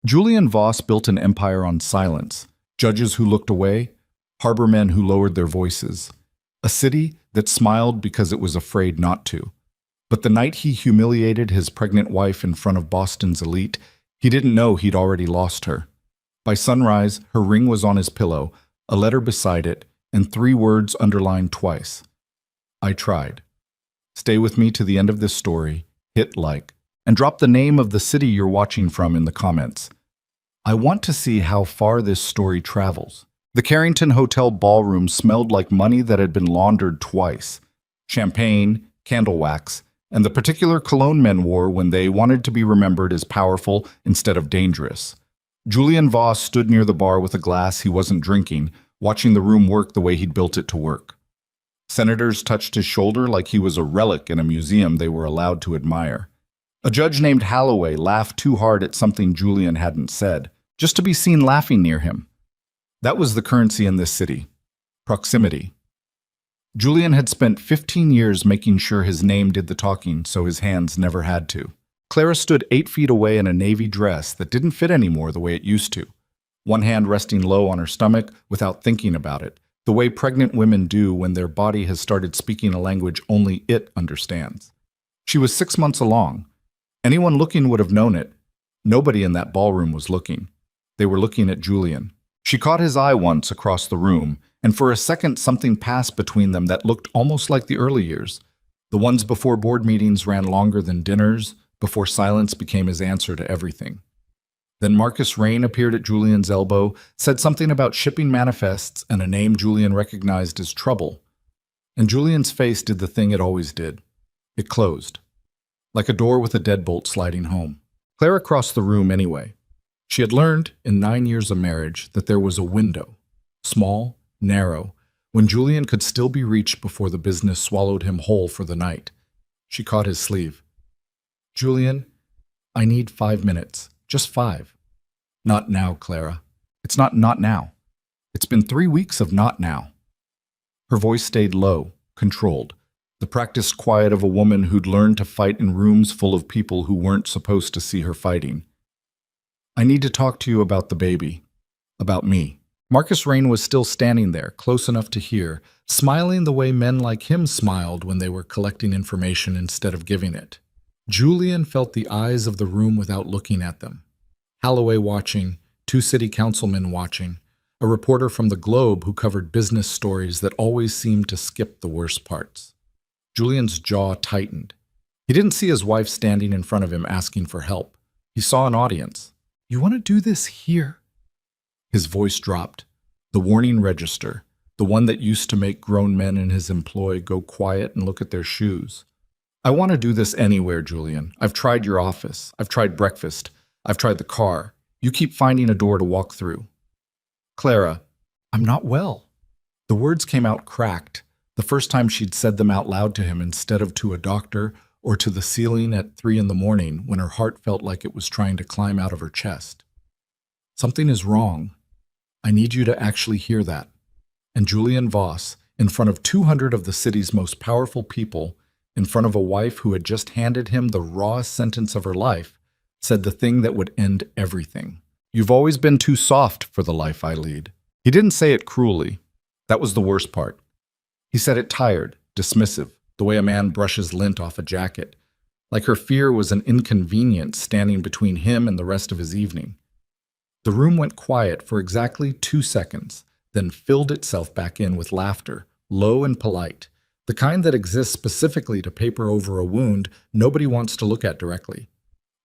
Julian Voss built an empire on silence, judges who looked away, harbormen who lowered their voices, a city that smiled because it was afraid not to. But the night he humiliated his pregnant wife in front of Boston's elite, he didn't know he'd already lost her. By sunrise, her ring was on his pillow, a letter beside it, and 3 words underlined twice. I tried. Stay with me to the end of this story, hit like, and drop the name of the city you're watching from in the comments. I want to see how far this story travels. The Carrington Hotel ballroom smelled like money that had been laundered twice. Champagne, candle wax, and the particular cologne men wore when they wanted to be remembered as powerful instead of dangerous. Julian Voss stood near the bar with a glass he wasn't drinking, watching the room work the way he'd built it to work. Senators touched his shoulder like he was a relic in a museum they were allowed to admire. A judge named Holloway laughed too hard at something Julian hadn't said, just to be seen laughing near him. That was the currency in this city. Proximity. Julian had spent 15 years making sure his name did the talking so his hands never had to. Clara stood 8 feet away in a navy dress that didn't fit anymore the way it used to. One hand resting low on her stomach without thinking about it, the way pregnant women do when their body has started speaking a language only it understands. She was 6 months along. Anyone looking would have known it. Nobody in that ballroom was looking. They were looking at Julian. She caught his eye once across the room, and for a second something passed between them that looked almost like the early years. The ones before board meetings ran longer than dinners, before silence became his answer to everything. Then Marcus Rain appeared at Julian's elbow, said something about shipping manifests and a name Julian recognized as Trouble. And Julian's face did the thing it always did. It closed, like a door with a deadbolt sliding home. Clara crossed the room anyway. She had learned, in 9 years of marriage, that there was a window, small, narrow, when Julian could still be reached before the business swallowed him whole for the night. She caught his sleeve. Julian, I need 5 minutes. Just 5. Not now, Clara. It's not now. It's been 3 weeks of not now. Her voice stayed low, controlled, the practiced quiet of a woman who'd learned to fight in rooms full of people who weren't supposed to see her fighting. I need to talk to you about the baby. About me. Marcus Rain was still standing there, close enough to hear, smiling the way men like him smiled when they were collecting information instead of giving it. Julian felt the eyes of the room without looking at them. Holloway watching, 2 city councilmen watching, a reporter from the Globe who covered business stories that always seemed to skip the worst parts. Julian's jaw tightened. He didn't see his wife standing in front of him asking for help. He saw an audience. You want to do this here? His voice dropped. The warning register, the one that used to make grown men in his employ go quiet and look at their shoes. I want to do this anywhere, Julian. I've tried your office. I've tried breakfast. I've tried the car. You keep finding a door to walk through. Clara, I'm not well. The words came out cracked, the first time she'd said them out loud to him instead of to a doctor or to the ceiling at 3 in the morning when her heart felt like it was trying to climb out of her chest. Something is wrong. I need you to actually hear that. And Julian Voss, in front of 200 of the city's most powerful people, in front of a wife who had just handed him the rawest sentence of her life, said the thing that would end everything. You've always been too soft for the life I lead. He didn't say it cruelly. That was the worst part. He said it tired, dismissive, the way a man brushes lint off a jacket, like her fear was an inconvenience standing between him and the rest of his evening. The room went quiet for exactly 2 seconds, then filled itself back in with laughter, low and polite, the kind that exists specifically to paper over a wound nobody wants to look at directly.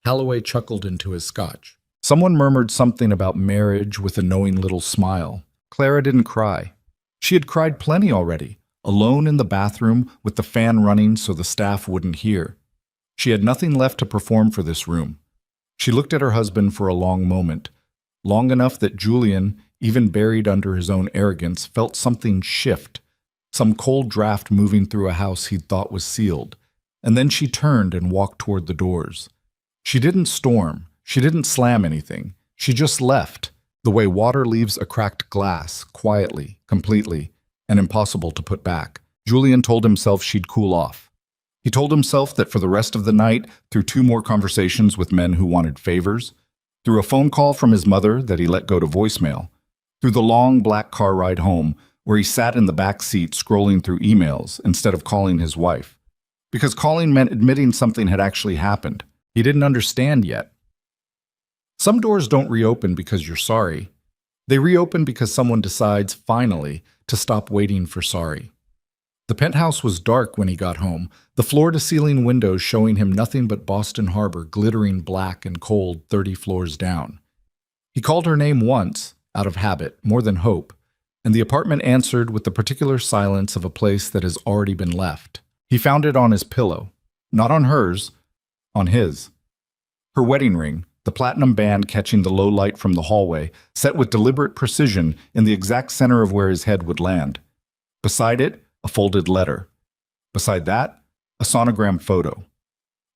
Holloway chuckled into his scotch. Someone murmured something about marriage with a knowing little smile. Clara didn't cry. She had cried plenty already, alone in the bathroom with the fan running so the staff wouldn't hear. She had nothing left to perform for this room. She looked at her husband for a long moment, long enough that Julian, even buried under his own arrogance, felt something shift, some cold draft moving through a house he'd thought was sealed. And then she turned and walked toward the doors. She didn't storm. She didn't slam anything. She just left, the way water leaves a cracked glass, quietly, completely, and impossible to put back. Julian told himself she'd cool off. He told himself that for the rest of the night, through 2 more conversations with men who wanted favors, Through a phone call from his mother that he let go to voicemail, through the long black car ride home where he sat in the back seat scrolling through emails instead of calling his wife. Because calling meant admitting something had actually happened. He didn't understand yet. Some doors don't reopen because you're sorry. They reopen because someone decides, finally, to stop waiting for sorry. The penthouse was dark when he got home, the floor-to-ceiling windows showing him nothing but Boston Harbor glittering black and cold 30 floors down. He called her name once, out of habit, more than hope, and the apartment answered with the particular silence of a place that has already been left. He found it on his pillow, not on hers, on his. Her wedding ring, the platinum band catching the low light from the hallway, set with deliberate precision in the exact center of where his head would land. Beside it, a folded letter. Beside that, a sonogram photo.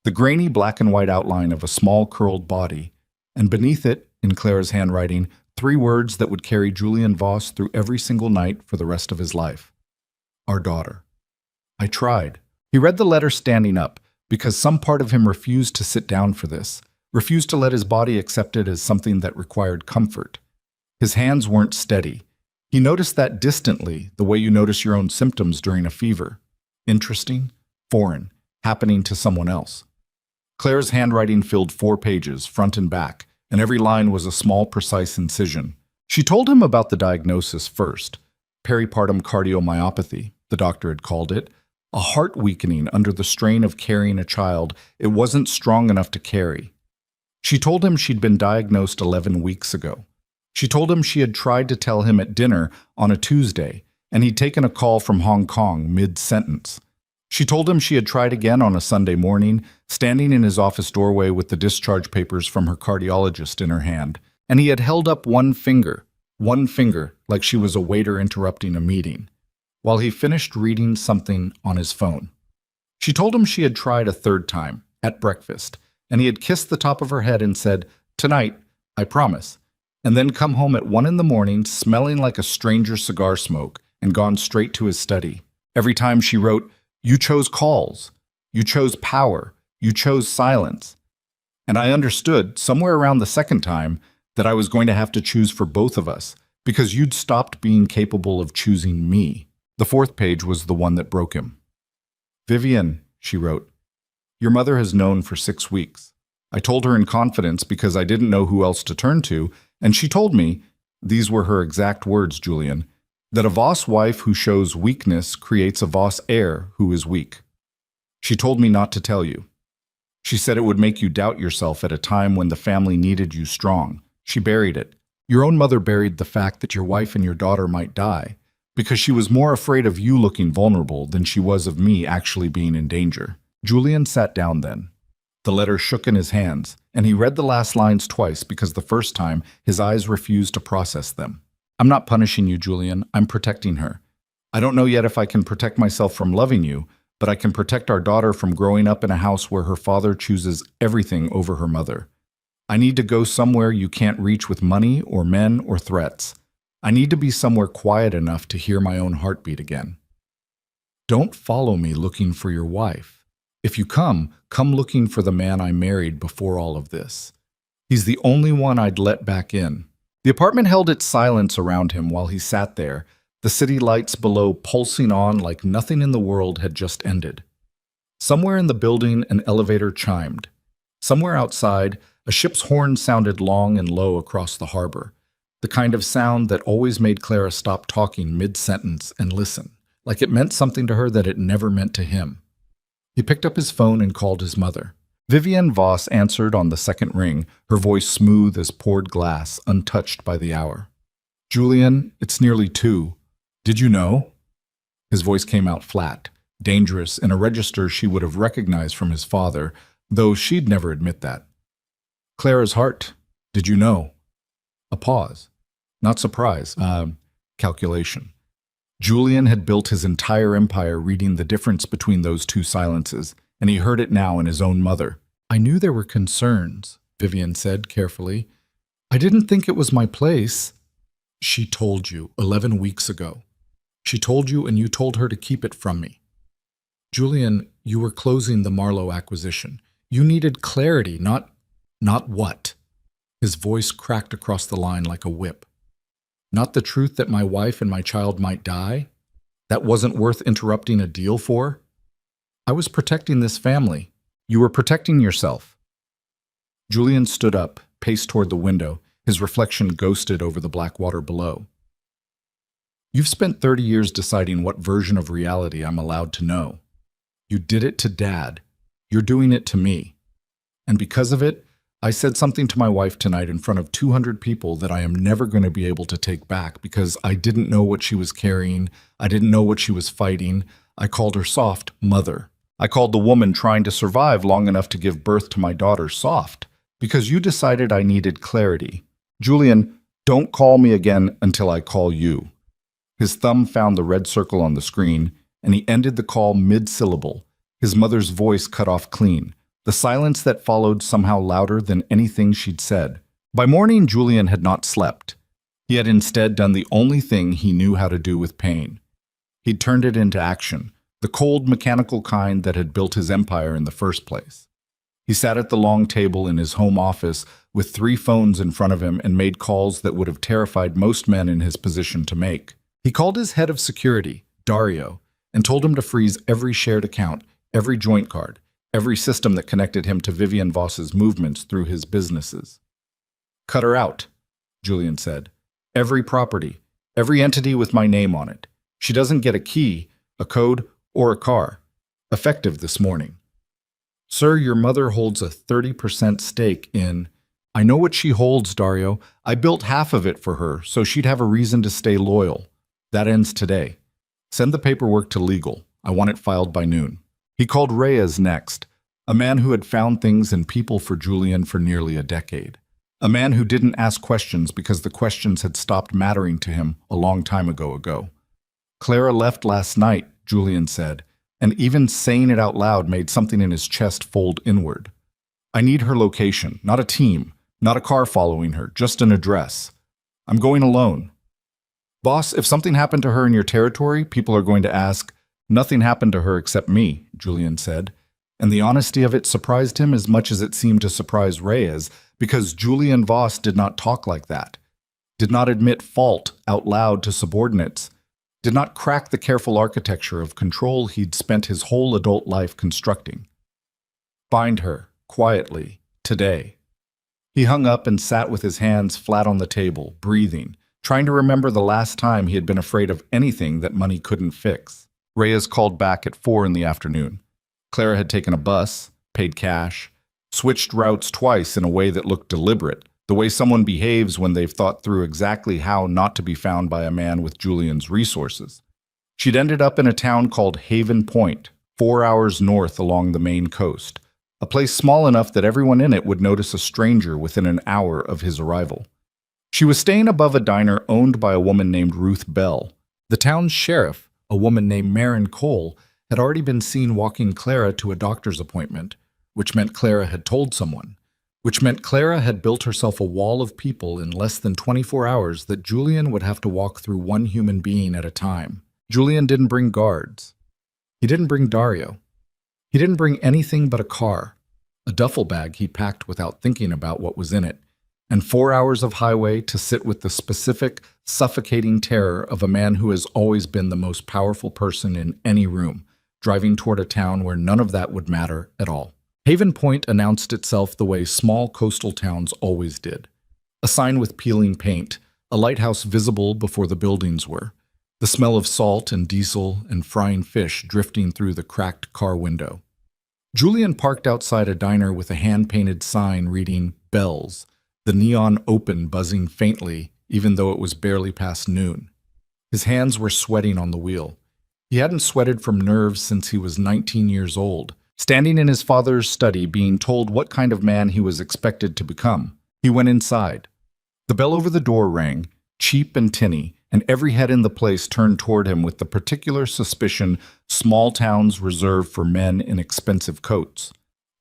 The grainy black and white outline of a small curled body, and beneath it, in Clara's handwriting, 3 words that would carry Julian Voss through every single night for the rest of his life. Our daughter. I tried. He read the letter standing up, because some part of him refused to sit down for this, refused to let his body accept it as something that required comfort. His hands weren't steady. He noticed that distantly, the way you notice your own symptoms during a fever. Interesting, foreign, happening to someone else. Clara's handwriting filled 4 pages, front and back, and every line was a small, precise incision. She told him about the diagnosis first. Peripartum cardiomyopathy, the doctor had called it. A heart weakening under the strain of carrying a child it wasn't strong enough to carry. She told him she'd been diagnosed 11 weeks ago. She told him she had tried to tell him at dinner on a Tuesday, and he'd taken a call from Hong Kong mid-sentence. She told him she had tried again on a Sunday morning, standing in his office doorway with the discharge papers from her cardiologist in her hand, and he had held up one finger, like she was a waiter interrupting a meeting, while he finished reading something on his phone. She told him she had tried a 3rd time, at breakfast, and he had kissed the top of her head and said, "Tonight, I promise," and then come home at 1 in the morning smelling like a stranger cigar smoke and gone straight to his study. Every time she wrote, "You chose calls, you chose power, you chose silence." And I understood, somewhere around the 2nd time, that I was going to have to choose for both of us, because you'd stopped being capable of choosing me. The 4th page was the one that broke him. "Vivian," she wrote, "your mother has known for 6 weeks. I told her in confidence because I didn't know who else to turn to, and she told me, these were her exact words, Julian, that a Voss wife who shows weakness creates a Voss heir who is weak. She told me not to tell you. She said it would make you doubt yourself at a time when the family needed you strong. She buried it. Your own mother buried the fact that your wife and your daughter might die, because she was more afraid of you looking vulnerable than she was of me actually being in danger." Julian sat down then. The letter shook in his hands, and he read the last lines twice because the first time his eyes refused to process them. "I'm not punishing you, Julian. I'm protecting her. I don't know yet if I can protect myself from loving you, but I can protect our daughter from growing up in a house where her father chooses everything over her mother. I need to go somewhere you can't reach with money or men or threats. I need to be somewhere quiet enough to hear my own heartbeat again. Don't follow me looking for your wife. If you come looking for the man I married before all of this. He's the only one I'd let back in." The apartment held its silence around him while he sat there, the city lights below pulsing on like nothing in the world had just ended. Somewhere in the building, an elevator chimed. Somewhere outside, a ship's horn sounded long and low across the harbor, the kind of sound that always made Clara stop talking mid-sentence and listen, like it meant something to her that it never meant to him. He picked up his phone and called his mother. Vivian Voss answered on the 2nd ring, her voice smooth as poured glass, untouched by the hour. "Julian, it's nearly 2. Did you know?" His voice came out flat, dangerous, in a register she would have recognized from his father, though she'd never admit that. "Clara's heart. Did you know?" A pause. Not surprise. Calculation. Julian had built his entire empire reading the difference between those 2 silences, and he heard it now in his own mother. "I knew there were concerns," Vivian said carefully. "I didn't think it was my place." "She told you 11 weeks ago. She told you, and you told her to keep it from me. Julian, you were closing the Marlowe acquisition. You needed clarity, not what?" His voice cracked across the line like a whip. Not the truth that my wife and my child might die? That wasn't worth interrupting a deal for? I was protecting this family. You were protecting yourself. Julian stood up, paced toward the window, his reflection ghosted over the black water below. You've spent 30 years deciding what version of reality I'm allowed to know. You did it to Dad. You're doing it to me. And because of it, I said something to my wife tonight in front of 200 people that I am never going to be able to take back because I didn't know what she was carrying. I didn't know what she was fighting. I called her soft mother. I called the woman trying to survive long enough to give birth to my daughter soft because you decided I needed clarity. Julian, don't call me again until I call you. His thumb found the red circle on the screen, and he ended the call mid-syllable. His mother's voice cut off clean, the silence that followed somehow louder than anything she'd said. By morning, Julian had not slept. He had instead done the only thing he knew how to do with pain. He'd turned it into action, the cold, mechanical kind that had built his empire in the first place. He sat at the long table in his home office with 3 phones in front of him and made calls that would have terrified most men in his position to make. He called his head of security, Dario, and told him to freeze every shared account, every joint card, every system that connected him to Vivian Voss's movements through his businesses. Cut her out, Julian said. Every property, every entity with my name on it. She doesn't get a key, a code, or a car. Effective this morning. Sir, your mother holds a 30% stake in... I know what she holds, Dario. I built half of it for her, so she'd have a reason to stay loyal. That ends today. Send the paperwork to legal. I want it filed by noon. He called Reyes next, a man who had found things and people for Julian for nearly a decade. A man who didn't ask questions because the questions had stopped mattering to him a long time ago. Clara left last night, Julian said, and even saying it out loud made something in his chest fold inward. I need her location, not a team, not a car following her, just an address. I'm going alone. Boss, if something happened to her in your territory, people are going to ask, nothing happened to her except me, Julian said. And the honesty of it surprised him as much as it seemed to surprise Reyes, because Julian Voss did not talk like that, did not admit fault out loud to subordinates, did not crack the careful architecture of control he'd spent his whole adult life constructing. Find her, quietly, today. He hung up and sat with his hands flat on the table, breathing, trying to remember the last time he had been afraid of anything that money couldn't fix. Reyes called back at 4 in the afternoon. Clara had taken a bus, paid cash, switched routes twice in a way that looked deliberate, the way someone behaves when they've thought through exactly how not to be found by a man with Julian's resources. She'd ended up in a town called Haven Point, 4 hours north along the Maine coast, a place small enough that everyone in it would notice a stranger within an hour of his arrival. She was staying above a diner owned by a woman named Ruth Bell. The town's sheriff, a woman named Marin Cole, had already been seen walking Clara to a doctor's appointment, which meant Clara had told someone, which meant Clara had built herself a wall of people in less than 24 hours that Julian would have to walk through one human being at a time. Julian didn't bring guards. He didn't bring Dario. He didn't bring anything but a car, a duffel bag he packed without thinking about what was in it, and 4 hours of highway to sit with the specific, suffocating terror of a man who has always been the most powerful person in any room, driving toward a town where none of that would matter at all. Haven Point announced itself the way small coastal towns always did. A sign with peeling paint, a lighthouse visible before the buildings were, the smell of salt and diesel and frying fish drifting through the cracked car window. Julian parked outside a diner with a hand-painted sign reading Bells, the neon open buzzing faintly even though it was barely past noon. His hands were sweating on the wheel. He hadn't sweated from nerves since he was 19 years old, standing in his father's study being told what kind of man he was expected to become. He went inside. The bell over the door rang, cheap and tinny, and every head in the place turned toward him with the particular suspicion small towns reserve for men in expensive coats.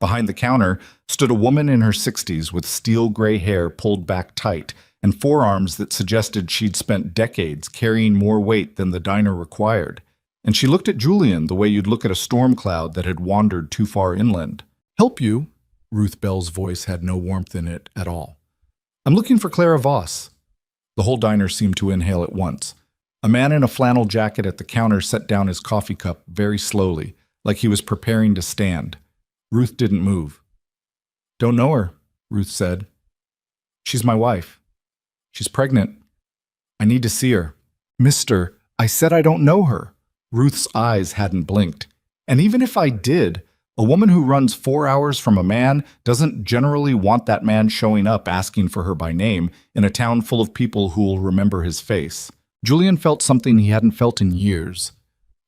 Behind the counter stood a woman in her 60s with steel gray hair pulled back tight and forearms that suggested she'd spent decades carrying more weight than the diner required. And she looked at Julian the way you'd look at a storm cloud that had wandered too far inland. "Help you?" Ruth Bell's voice had no warmth in it at all. I'm looking for Clara Voss. The whole diner seemed to inhale at once. A man in a flannel jacket at the counter set down his coffee cup very slowly, like he was preparing to stand. Ruth didn't move. Don't know her, Ruth said. She's my wife. She's pregnant. I need to see her. Mister, I said I don't know her. Ruth's eyes hadn't blinked. And even if I did, a woman who runs 4 hours from a man doesn't generally want that man showing up asking for her by name in a town full of people who will remember his face. Julian felt something he hadn't felt in years.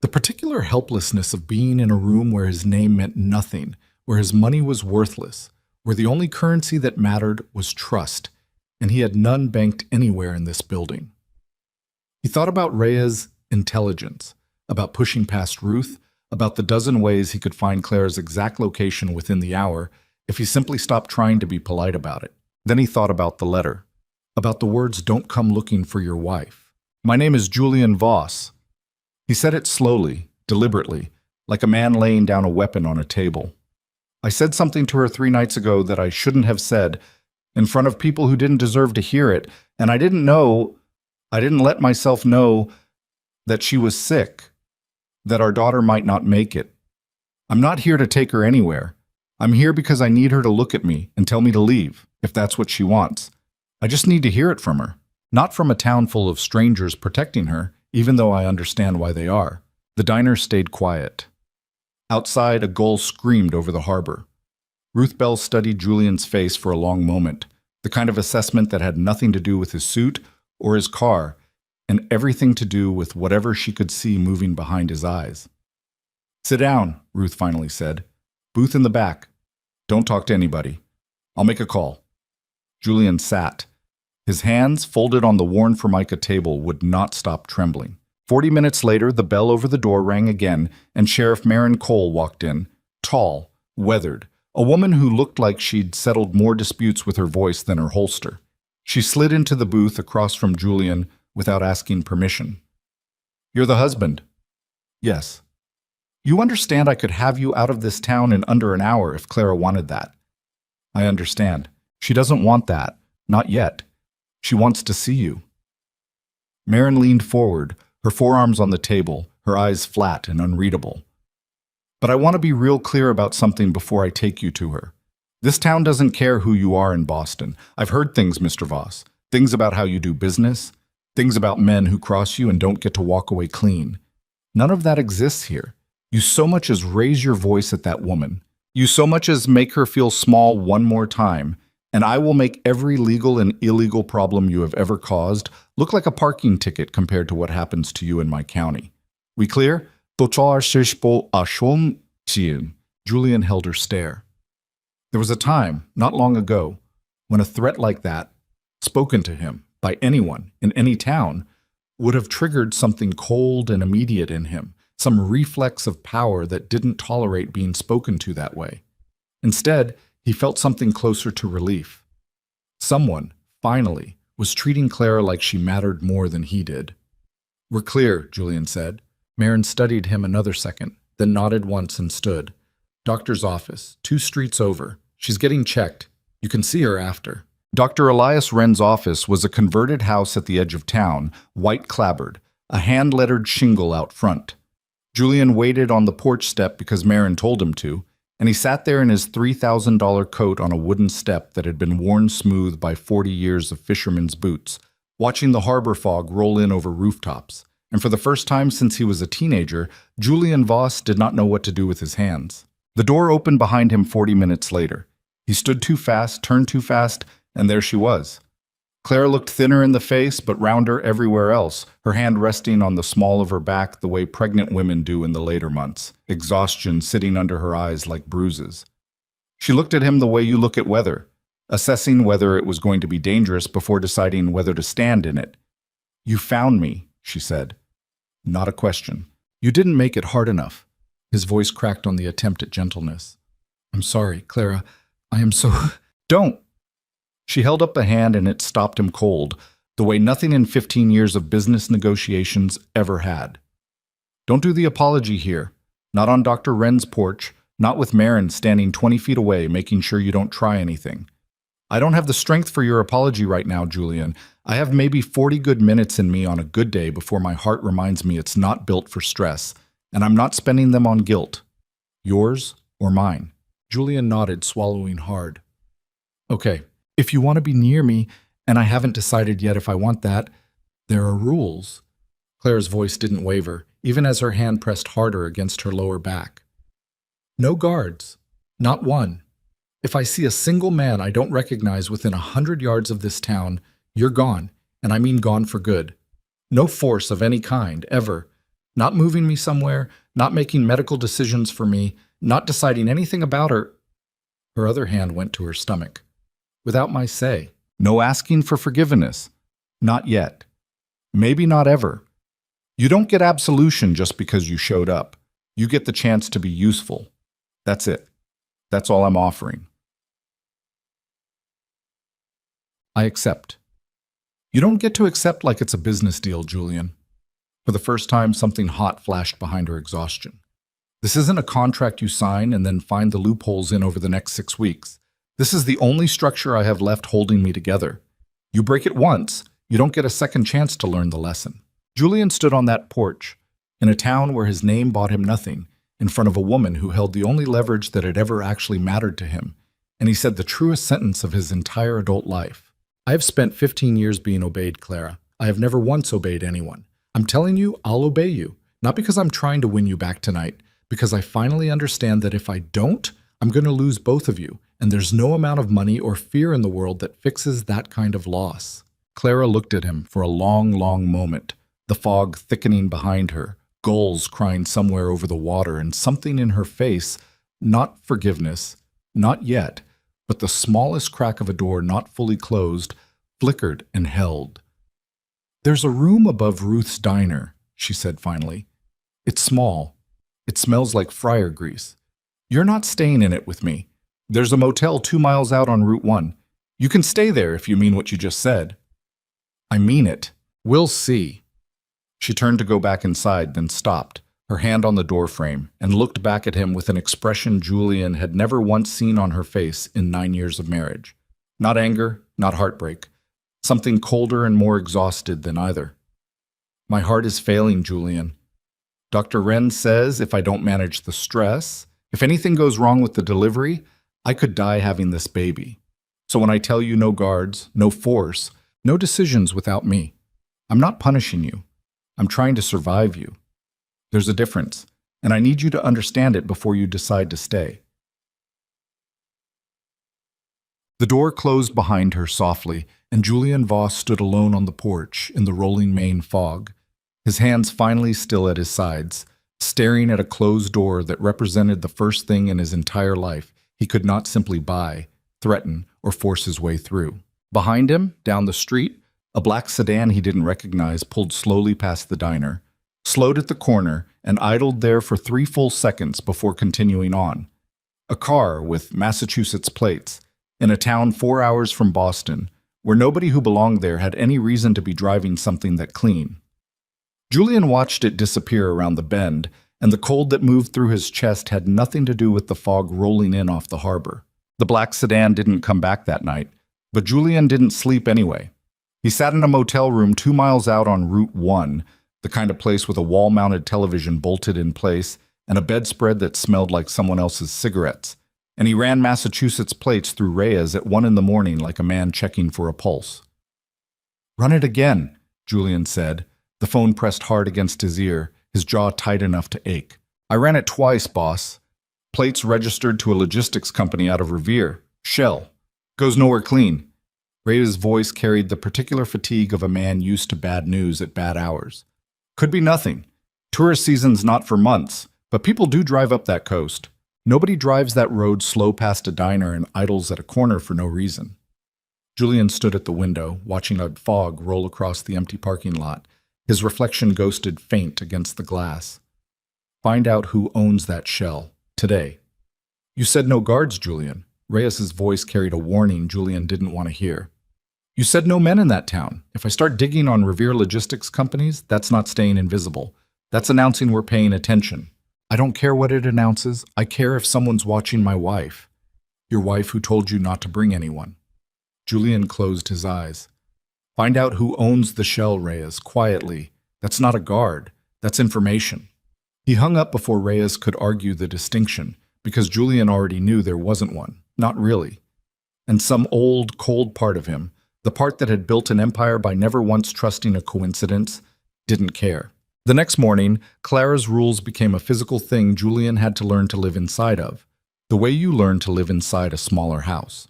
The particular helplessness of being in a room where his name meant nothing, where his money was worthless, where the only currency that mattered was trust, and he had none banked anywhere in this building. He thought about Rhea's intelligence, about pushing past Ruth, about the dozen ways he could find Clara's exact location within the hour if he simply stopped trying to be polite about it. Then he thought about the letter, about the words, "Don't come looking for your wife." My name is Julian Voss. He said it slowly, deliberately, like a man laying down a weapon on a table. I said something to her 3 nights ago that I shouldn't have said, in front of people who didn't deserve to hear it, and I didn't let myself know that she was sick, that our daughter might not make it. I'm not here to take her anywhere. I'm here because I need her to look at me and tell me to leave, if that's what she wants. I just need to hear it from her, not from a town full of strangers protecting her, even though I understand why they are. The diner stayed quiet. Outside, a gull screamed over the harbor. Ruth Bell studied Julian's face for a long moment, the kind of assessment that had nothing to do with his suit or his car, and everything to do with whatever she could see moving behind his eyes. Sit down, Ruth finally said. Booth in the back. Don't talk to anybody. I'll make a call. Julian sat. His hands, folded on the worn formica table, would not stop trembling. 40 minutes later, the bell over the door rang again, and Sheriff Marin Cole walked in, tall, weathered, a woman who looked like she'd settled more disputes with her voice than her holster. She slid into the booth across from Julian without asking permission. You're the husband? Yes. You understand I could have you out of this town in under an hour if Clara wanted that. I understand. She doesn't want that. Not yet. She wants to see you. Marin leaned forward, her forearms on the table, her eyes flat and unreadable. But I want to be real clear about something before I take you to her. This town doesn't care who you are in Boston. I've heard things, Mr. Voss. Things about how you do business. Things about men who cross you and don't get to walk away clean. None of that exists here. You so much as raise your voice at that woman. You so much as make her feel small one more time, and I will make every legal and illegal problem you have ever caused look like a parking ticket compared to what happens to you in my county. We clear? Julian held her stare. There was a time, not long ago, when a threat like that, spoken to him by anyone in any town, would have triggered something cold and immediate in him, some reflex of power that didn't tolerate being spoken to that way. Instead, he felt something closer to relief. Someone, finally, was treating Clara like she mattered more than he did. We're clear, Julian said. Marin studied him another second, then nodded once and stood. Doctor's office, 2 streets over. She's getting checked. You can see her after. Dr. Elias Wren's office was a converted house at the edge of town, white clapboard, a hand-lettered shingle out front. Julian waited on the porch step because Marin told him to, and he sat there in his $3,000 coat on a wooden step that had been worn smooth by 40 years of fishermen's boots, watching the harbor fog roll in over rooftops. And for the first time since he was a teenager, Julian Voss did not know what to do with his hands. The door opened behind him 40 minutes later. He stood too fast, turned too fast, and there she was. Clara looked thinner in the face, but rounder everywhere else, her hand resting on the small of her back the way pregnant women do in the later months, exhaustion sitting under her eyes like bruises. She looked at him the way you look at weather, assessing whether it was going to be dangerous before deciding whether to stand in it. You found me, she said. Not a question. You didn't make it hard enough. His voice cracked on the attempt at gentleness. I'm sorry, Clara. I am so... Don't! She held up a hand and it stopped him cold, the way nothing in 15 years of business negotiations ever had. Don't do the apology here. Not on Dr. Wren's porch, not with Marin standing 20 feet away making sure you don't try anything. I don't have the strength for your apology right now, Julian. I have maybe 40 good minutes in me on a good day before my heart reminds me it's not built for stress, and I'm not spending them on guilt. Yours or mine? Julian nodded, swallowing hard. Okay, if you want to be near me, and I haven't decided yet if I want that, there are rules. Clara's voice didn't waver, even as her hand pressed harder against her lower back. No guards. Not one. If I see a single man I don't recognize within 100 yards of this town, you're gone, and I mean gone for good. No force of any kind, ever. Not moving me somewhere, not making medical decisions for me, not deciding anything about her. Her other hand went to her stomach. Without my say. No asking for forgiveness. Not yet. Maybe not ever. You don't get absolution just because you showed up. You get the chance to be useful. That's it. That's all I'm offering. I accept. You don't get to accept like it's a business deal, Julian. For the first time, something hot flashed behind her exhaustion. This isn't a contract you sign and then find the loopholes in over the next 6 weeks. This is the only structure I have left holding me together. You break it once, you don't get a second chance to learn the lesson. Julian stood on that porch, in a town where his name bought him nothing, in front of a woman who held the only leverage that had ever actually mattered to him, and he said the truest sentence of his entire adult life. I have spent 15 years being obeyed, Clara. I have never once obeyed anyone. I'm telling you, I'll obey you. Not because I'm trying to win you back tonight, because I finally understand that if I don't, I'm going to lose both of you, and there's no amount of money or fear in the world that fixes that kind of loss. Clara looked at him for a long, long moment, the fog thickening behind her, gulls crying somewhere over the water, and something in her face, not forgiveness, not yet, but the smallest crack of a door not fully closed, flickered and held. There's a room above Ruth's diner, she said finally. It's small. It smells like fryer grease. You're not staying in it with me. There's a motel 2 miles out on Route 1. You can stay there if you mean what you just said. I mean it. We'll see. She turned to go back inside, then stopped, her hand on the doorframe, and looked back at him with an expression Julian had never once seen on her face in 9 years of marriage. Not anger, not heartbreak. Something colder and more exhausted than either. My heart is failing, Julian. Dr. Wren says if I don't manage the stress, if anything goes wrong with the delivery, I could die having this baby. So when I tell you no guards, no force, no decisions without me, I'm not punishing you. I'm trying to survive you. There's a difference, and I need you to understand it before you decide to stay. The door closed behind her softly, and Julian Voss stood alone on the porch in the rolling Maine fog, his hands finally still at his sides, staring at a closed door that represented the first thing in his entire life he could not simply buy, threaten, or force his way through. Behind him, down the street, a black sedan he didn't recognize pulled slowly past the diner, slowed at the corner, and idled there for 3 full seconds before continuing on. A car with Massachusetts plates, in a town 4 hours from Boston, where nobody who belonged there had any reason to be driving something that clean. Julian watched it disappear around the bend, and the cold that moved through his chest had nothing to do with the fog rolling in off the harbor. The black sedan didn't come back that night, but Julian didn't sleep anyway. He sat in a motel room 2 miles out on Route 1, the kind of place with a wall-mounted television bolted in place and a bedspread that smelled like someone else's cigarettes. And he ran Massachusetts plates through Reyes at 1 in the morning like a man checking for a pulse. "Run it again," Julian said, the phone pressed hard against his ear, his jaw tight enough to ache. "I ran it twice, boss. Plates registered to a logistics company out of Revere. Shell. Goes nowhere clean." Reyes' voice carried the particular fatigue of a man used to bad news at bad hours. "Could be nothing. Tourist season's not for months, but people do drive up that coast. Nobody drives that road slow past a diner and idles at a corner for no reason." Julian stood at the window, watching a fog roll across the empty parking lot, his reflection ghosted faint against the glass. "Find out who owns that shell, today." "You said no guards, Julian." Reyes' voice carried a warning Julian didn't want to hear. "You said no men in that town. If I start digging on Revere Logistics companies, that's not staying invisible. That's announcing we're paying attention. I don't care what it announces. I care if someone's watching my wife. Your wife who told you not to bring anyone." Julian closed his eyes. Find out who owns the shell, Reyes, quietly. That's not a guard. That's information. He hung up before Reyes could argue the distinction, because Julian already knew there wasn't one. Not really. And some old, cold part of him, the part that had built an empire by never once trusting a coincidence, didn't care. The next morning, Clara's rules became a physical thing Julian had to learn to live inside of, the way you learn to live inside a smaller house.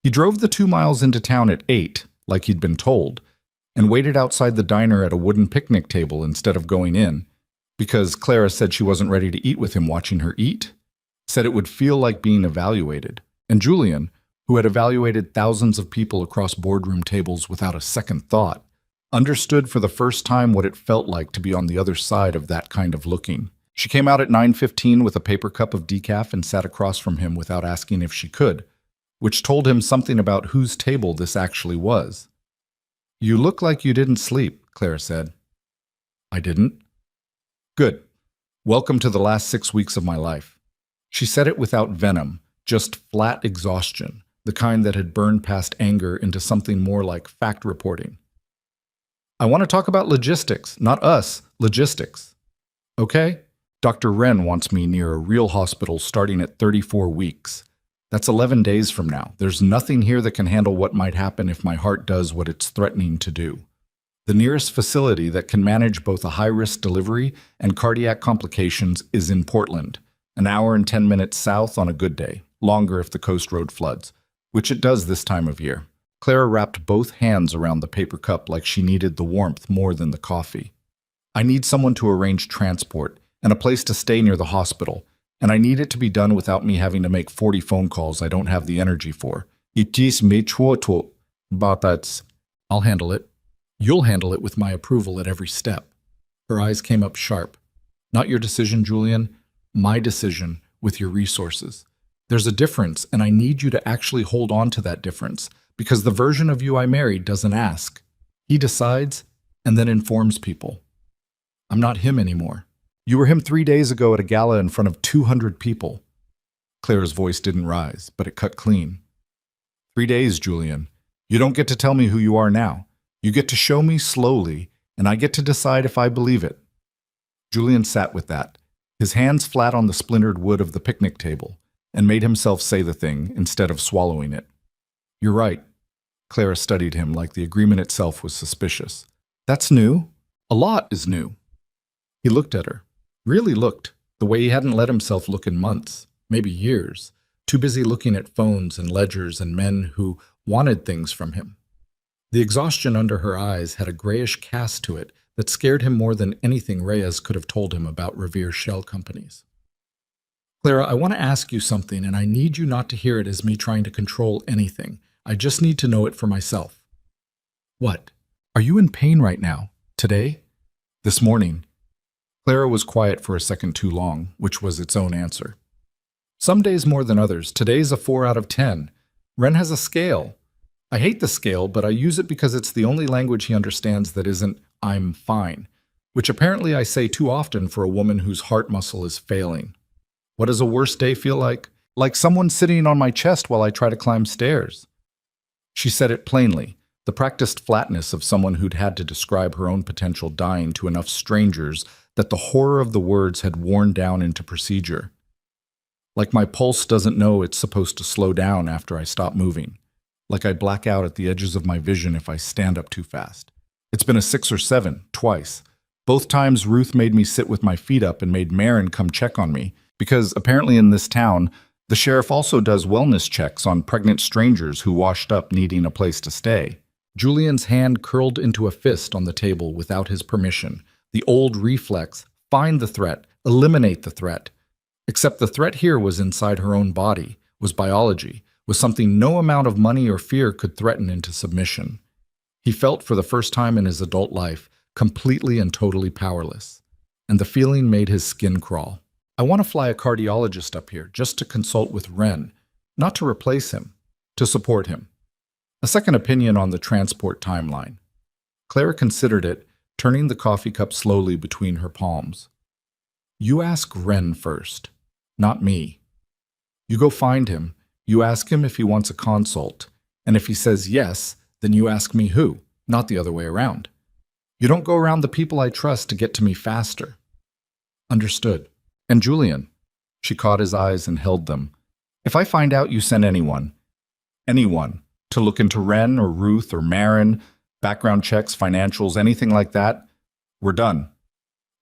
He drove the 2 miles into town at 8, like he'd been told, and waited outside the diner at a wooden picnic table instead of going in, because Clara said she wasn't ready to eat with him watching her eat, said it would feel like being evaluated, and Julian, who had evaluated thousands of people across boardroom tables without a second thought, understood for the first time what it felt like to be on the other side of that kind of looking. She came out at 9:15 with a paper cup of decaf and sat across from him without asking if she could, which told him something about whose table this actually was. "You look like you didn't sleep," Clara said. "I didn't." "Good. Welcome to the last 6 weeks of my life." She said it without venom, just flat exhaustion, the kind that had burned past anger into something more like fact reporting. "I want to talk about logistics, not us, logistics. Okay? Dr. Wren wants me near a real hospital starting at 34 weeks. That's 11 days from now. There's nothing here that can handle what might happen if my heart does what it's threatening to do. The nearest facility that can manage both a high-risk delivery and cardiac complications is in Portland, an hour and 10 minutes south on a good day, longer if the coast road floods, which it does this time of year." Clara wrapped both hands around the paper cup like she needed the warmth more than the coffee. "I need someone to arrange transport and a place to stay near the hospital, and I need it to be done without me having to make 40 phone calls I don't have the energy for. It is me choto, but that's... I'll handle it. You'll handle it with my approval at every step." Her eyes came up sharp. "Not your decision, Julian. My decision with your resources. There's a difference, and I need you to actually hold on to that difference, because the version of you I married doesn't ask. He decides and then informs people. I'm not him anymore. You were him 3 days ago at a gala in front of 200 people." Clara's voice didn't rise, but it cut clean. 3 days, Julian. You don't get to tell me who you are now. You get to show me slowly, and I get to decide if I believe it." Julian sat with that, his hands flat on the splintered wood of the picnic table, and made himself say the thing instead of swallowing it. "You're right." Clara studied him like the agreement itself was suspicious. "That's new. A lot is new." He looked at her. Really looked, the way he hadn't let himself look in months, maybe years, too busy looking at phones and ledgers and men who wanted things from him. The exhaustion under her eyes had a grayish cast to it that scared him more than anything Reyes could have told him about Revere shell companies. "Clara, I want to ask you something, and I need you not to hear it as me trying to control anything. I just need to know it for myself." "What? Are you in pain right now? Today?" "This morning." Clara was quiet for a second too long, which was its own answer. "Some days more than others. Today's a 4 out of 10. Wren has a scale. I hate the scale, but I use it because it's the only language he understands that isn't, 'I'm fine,' which apparently I say too often for a woman whose heart muscle is failing. What does a worse day feel like? Like someone sitting on my chest while I try to climb stairs." She said it plainly, the practiced flatness of someone who'd had to describe her own potential dying to enough strangers that the horror of the words had worn down into procedure. Like my pulse doesn't know it's supposed to slow down after I stop moving. Like I black out at the edges of my vision if I stand up too fast. It's been a 6 or 7, twice. Both times Ruth made me sit with my feet up and made Marin come check on me, because apparently in this town, the sheriff also does wellness checks on pregnant strangers who washed up needing a place to stay. Julian's hand curled into a fist on the table without his permission. The old reflex, find the threat, eliminate the threat. Except the threat here was inside her own body, was biology, was something no amount of money or fear could threaten into submission. He felt for the first time in his adult life completely and totally powerless, and the feeling made his skin crawl. "I want to fly a cardiologist up here just to consult with Wren, not to replace him, to support him. A second opinion on the transport timeline." Clara considered it, turning the coffee cup slowly between her palms. "You ask Wren first, not me. You go find him, you ask him if he wants a consult, And if he says yes, then you ask me who, not the other way around. You don't go around the people I trust to get to me faster. Understood. And Julian, she caught his eyes and held them. If I find out you sent anyone, to look into Ren or Ruth or Marin, background checks, financials, anything like that, we're done.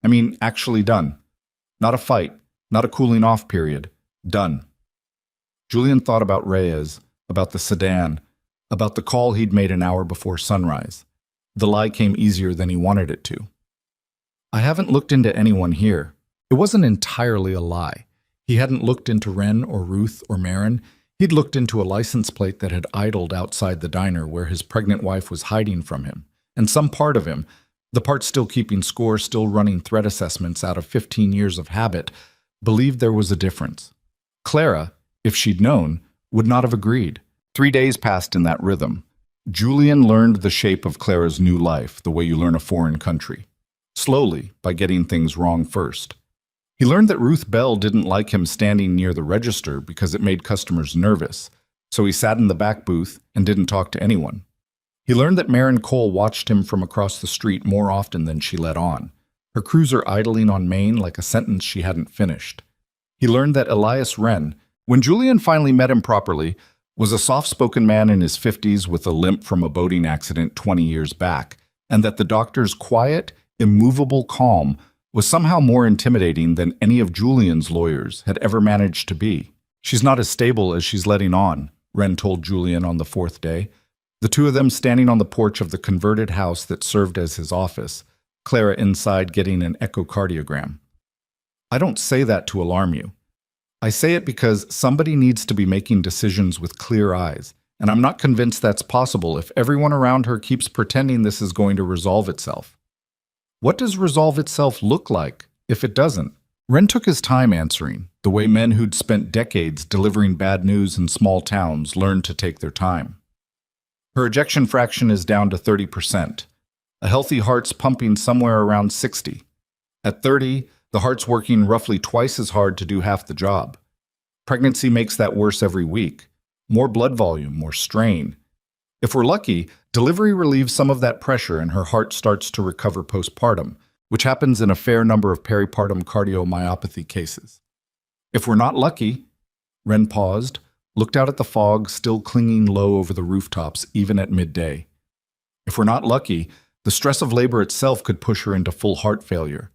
I mean, actually done. Not a fight, not a cooling off period. Done. Julian thought about Reyes, about the sedan, about the call he'd made an hour before sunrise. The lie came easier than he wanted it to. I haven't looked into anyone here. It wasn't entirely a lie. He hadn't looked into Ren or Ruth or Marin. He'd looked into a license plate that had idled outside the diner where his pregnant wife was hiding from him. And some part of him, the part still keeping score, still running threat assessments out of 15 years of habit, believed there was a difference. Clara, if she'd known, would not have agreed. 3 days passed in that rhythm. Julian learned the shape of Clara's new life, the way you learn a foreign country. Slowly, by getting things wrong first. He learned that Ruth Bell didn't like him standing near the register because it made customers nervous, so he sat in the back booth and didn't talk to anyone. He learned that Marin Cole watched him from across the street more often than she let on, her cruiser idling on Main like a sentence she hadn't finished. He learned that Elias Wren, when Julian finally met him properly, was a soft-spoken man in his 50s with a limp from a boating accident 20 years back, and that the doctor's quiet, immovable calm was somehow more intimidating than any of Julian's lawyers had ever managed to be. She's not as stable as she's letting on, Wren told Julian on the 4th day, the two of them standing on the porch of the converted house that served as his office, Clara inside getting an echocardiogram. I don't say that to alarm you. I say it because somebody needs to be making decisions with clear eyes, and I'm not convinced that's possible if everyone around her keeps pretending this is going to resolve itself. What does resolve itself look like if it doesn't? Wren took his time answering, the way men who'd spent decades delivering bad news in small towns learned to take their time. Her ejection fraction is down to 30%. A healthy heart's pumping somewhere around 60. At 30, the heart's working roughly twice as hard to do half the job. Pregnancy makes that worse every week. More blood volume, more strain. If we're lucky, delivery relieves some of that pressure and her heart starts to recover postpartum, which happens in a fair number of peripartum cardiomyopathy cases. If we're not lucky, Wren paused, looked out at the fog still clinging low over the rooftops even at midday. If we're not lucky, the stress of labor itself could push her into full heart failure.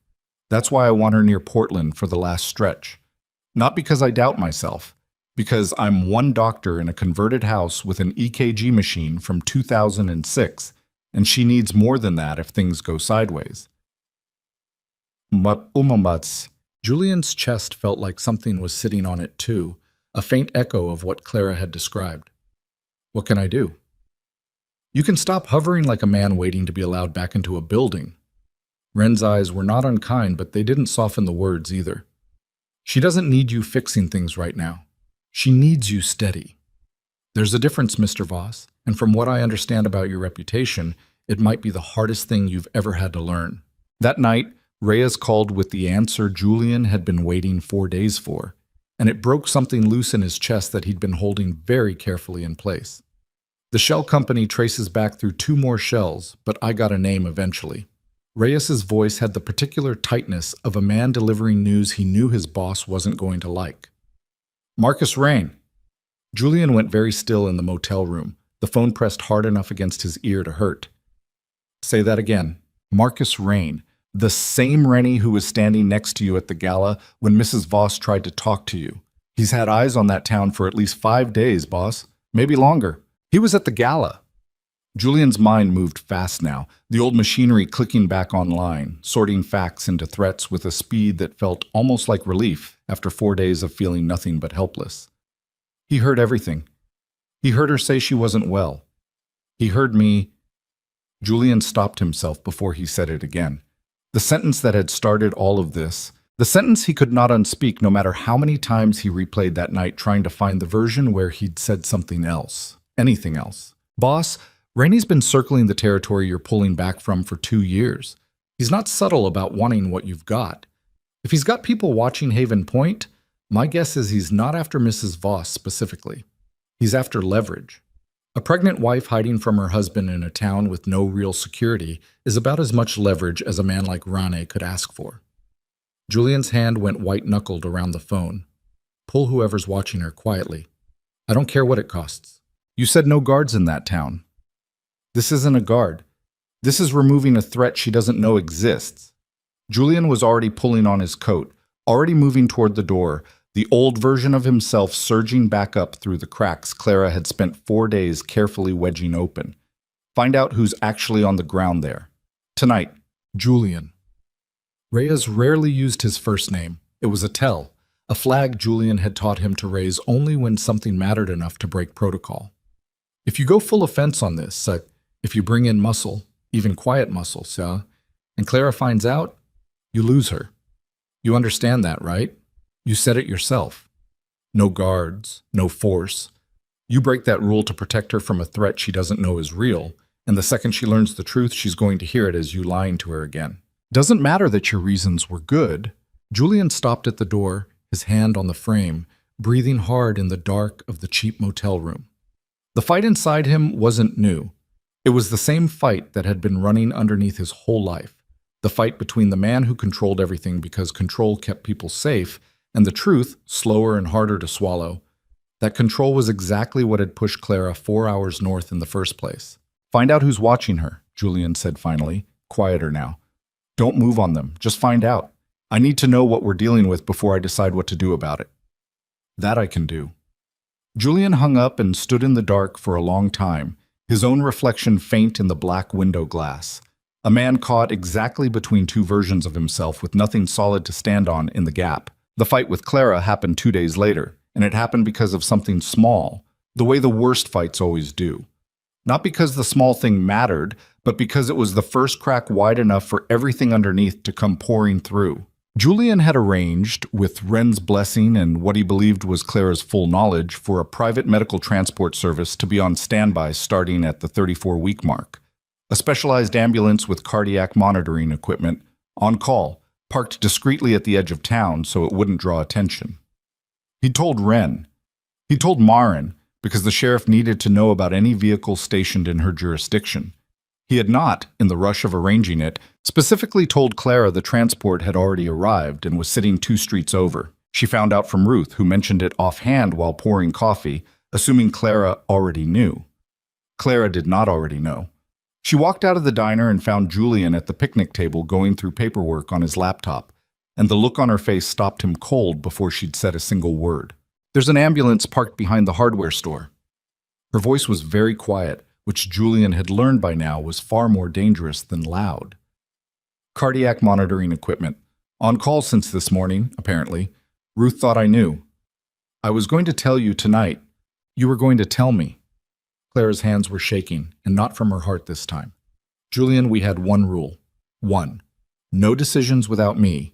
That's why I want her near Portland for the last stretch. Not because I doubt myself, because I'm one doctor in a converted house with an EKG machine from 2006, and she needs more than that if things go sideways. Julian's chest felt like something was sitting on it too, a faint echo of what Clara had described. What can I do? You can stop hovering like a man waiting to be allowed back into a building. Wren's eyes were not unkind, but they didn't soften the words either. She doesn't need you fixing things right now. She needs you steady. There's a difference, Mr. Voss, and from what I understand about your reputation, it might be the hardest thing you've ever had to learn. That night, Reyes called with the answer Julian had been waiting 4 days for, and it broke something loose in his chest that he'd been holding very carefully in place. The shell company traces back through 2 more shells, but I got a name eventually. Reyes's voice had the particular tightness of a man delivering news he knew his boss wasn't going to like. Marcus Rain. Julian went very still in the motel room, the phone pressed hard enough against his ear to hurt. Say that again. Marcus Rain. The same Rennie who was standing next to you at the gala when Mrs. Voss tried to talk to you. He's had eyes on that town for at least 5 days, boss. Maybe longer. He was at the gala. Julian's mind moved fast now, the old machinery clicking back online, sorting facts into threats with a speed that felt almost like relief after 4 days of feeling nothing but helpless. He heard everything. He heard her say she wasn't well. He heard me. Julian stopped himself before he said it again. The sentence that had started all of this, the sentence he could not unspeak no matter how many times he replayed that night trying to find the version where he'd said something else, anything else. Boss, Rainey's been circling the territory you're pulling back from for 2 years. He's not subtle about wanting what you've got. If he's got people watching Haven Point, my guess is he's not after Mrs. Voss specifically. He's after leverage. A pregnant wife hiding from her husband in a town with no real security is about as much leverage as a man like Rane could ask for. Julian's hand went white-knuckled around the phone. Pull whoever's watching her quietly. I don't care what it costs. You said no guards in that town. This isn't a guard. This is removing a threat she doesn't know exists. Julian was already pulling on his coat, already moving toward the door, the old version of himself surging back up through the cracks Clara had spent 4 days carefully wedging open. Find out who's actually on the ground there. Tonight, Julian. Reyes rarely used his first name. It was a tell, a flag Julian had taught him to raise only when something mattered enough to break protocol. If you go full offense on this, if you bring in muscle, even quiet muscle, and Clara finds out, you lose her. You understand that, right? You said it yourself. No guards, no force. You break that rule to protect her from a threat she doesn't know is real, and the second she learns the truth, she's going to hear it as you lying to her again. Doesn't matter that your reasons were good. Julian stopped at the door, his hand on the frame, breathing hard in the dark of the cheap motel room. The fight inside him wasn't new. It was the same fight that had been running underneath his whole life. The fight between the man who controlled everything because control kept people safe, and the truth, slower and harder to swallow, that control was exactly what had pushed Clara 4 hours north in the first place. Find out who's watching her, Julian said finally, quieter now. Don't move on them, just find out. I need to know what we're dealing with before I decide what to do about it. That I can do. Julian hung up and stood in the dark for a long time, his own reflection faint in the black window glass. A man caught exactly between two versions of himself with nothing solid to stand on in the gap. The fight with Clara happened 2 days later, and it happened because of something small, the way the worst fights always do. Not because the small thing mattered, but because it was the first crack wide enough for everything underneath to come pouring through. Julian had arranged, with Wren's blessing and what he believed was Clara's full knowledge, for a private medical transport service to be on standby starting at the 34-week mark. A specialized ambulance with cardiac monitoring equipment, on call, parked discreetly at the edge of town so it wouldn't draw attention. He'd told Wren. He'd told Marin, because the sheriff needed to know about any vehicle stationed in her jurisdiction. He had not, in the rush of arranging it, specifically told Clara the transport had already arrived and was sitting 2 streets over. She found out from Ruth, who mentioned it offhand while pouring coffee, assuming Clara already knew. Clara did not already know. She walked out of the diner and found Julian at the picnic table going through paperwork on his laptop, and the look on her face stopped him cold before she'd said a single word. There's an ambulance parked behind the hardware store. Her voice was very quiet, which Julian had learned by now was far more dangerous than loud. Cardiac monitoring equipment. On call since this morning, apparently. Ruth thought I knew. I was going to tell you tonight. You were going to tell me. Clara's hands were shaking, and not from her heart this time. Julian, we had one rule. 1. No decisions without me.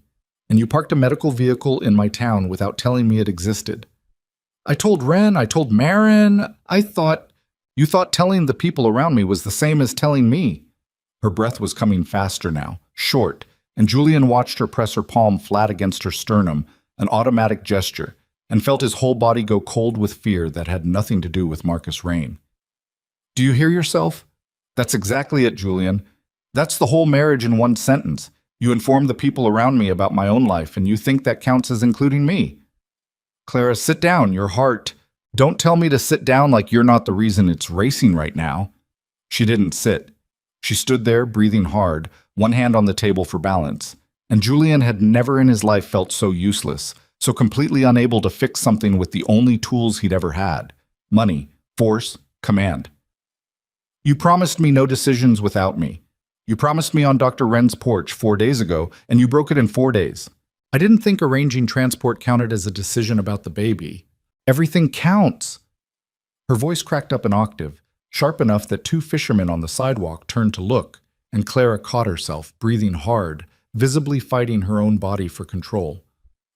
And you parked a medical vehicle in my town without telling me it existed. I told Wren, I told Marin, you thought telling the people around me was the same as telling me. Her breath was coming faster now, short, and Julian watched her press her palm flat against her sternum, an automatic gesture, and felt his whole body go cold with fear that had nothing to do with Marcus Rain. Do you hear yourself? That's exactly it, Julian. That's the whole marriage in one sentence. You inform the people around me about my own life, and you think that counts as including me. Clara, sit down, your heart. Don't tell me to sit down like you're not the reason it's racing right now. She didn't sit. She stood there, breathing hard, one hand on the table for balance. And Julian had never in his life felt so useless, so completely unable to fix something with the only tools he'd ever had: money, force, command. You promised me no decisions without me. You promised me on Dr. Wren's porch 4 days ago, and you broke it in 4 days. I didn't think arranging transport counted as a decision about the baby. Everything counts. Her voice cracked up an octave, sharp enough that 2 fishermen on the sidewalk turned to look, and Clara caught herself, breathing hard, visibly fighting her own body for control.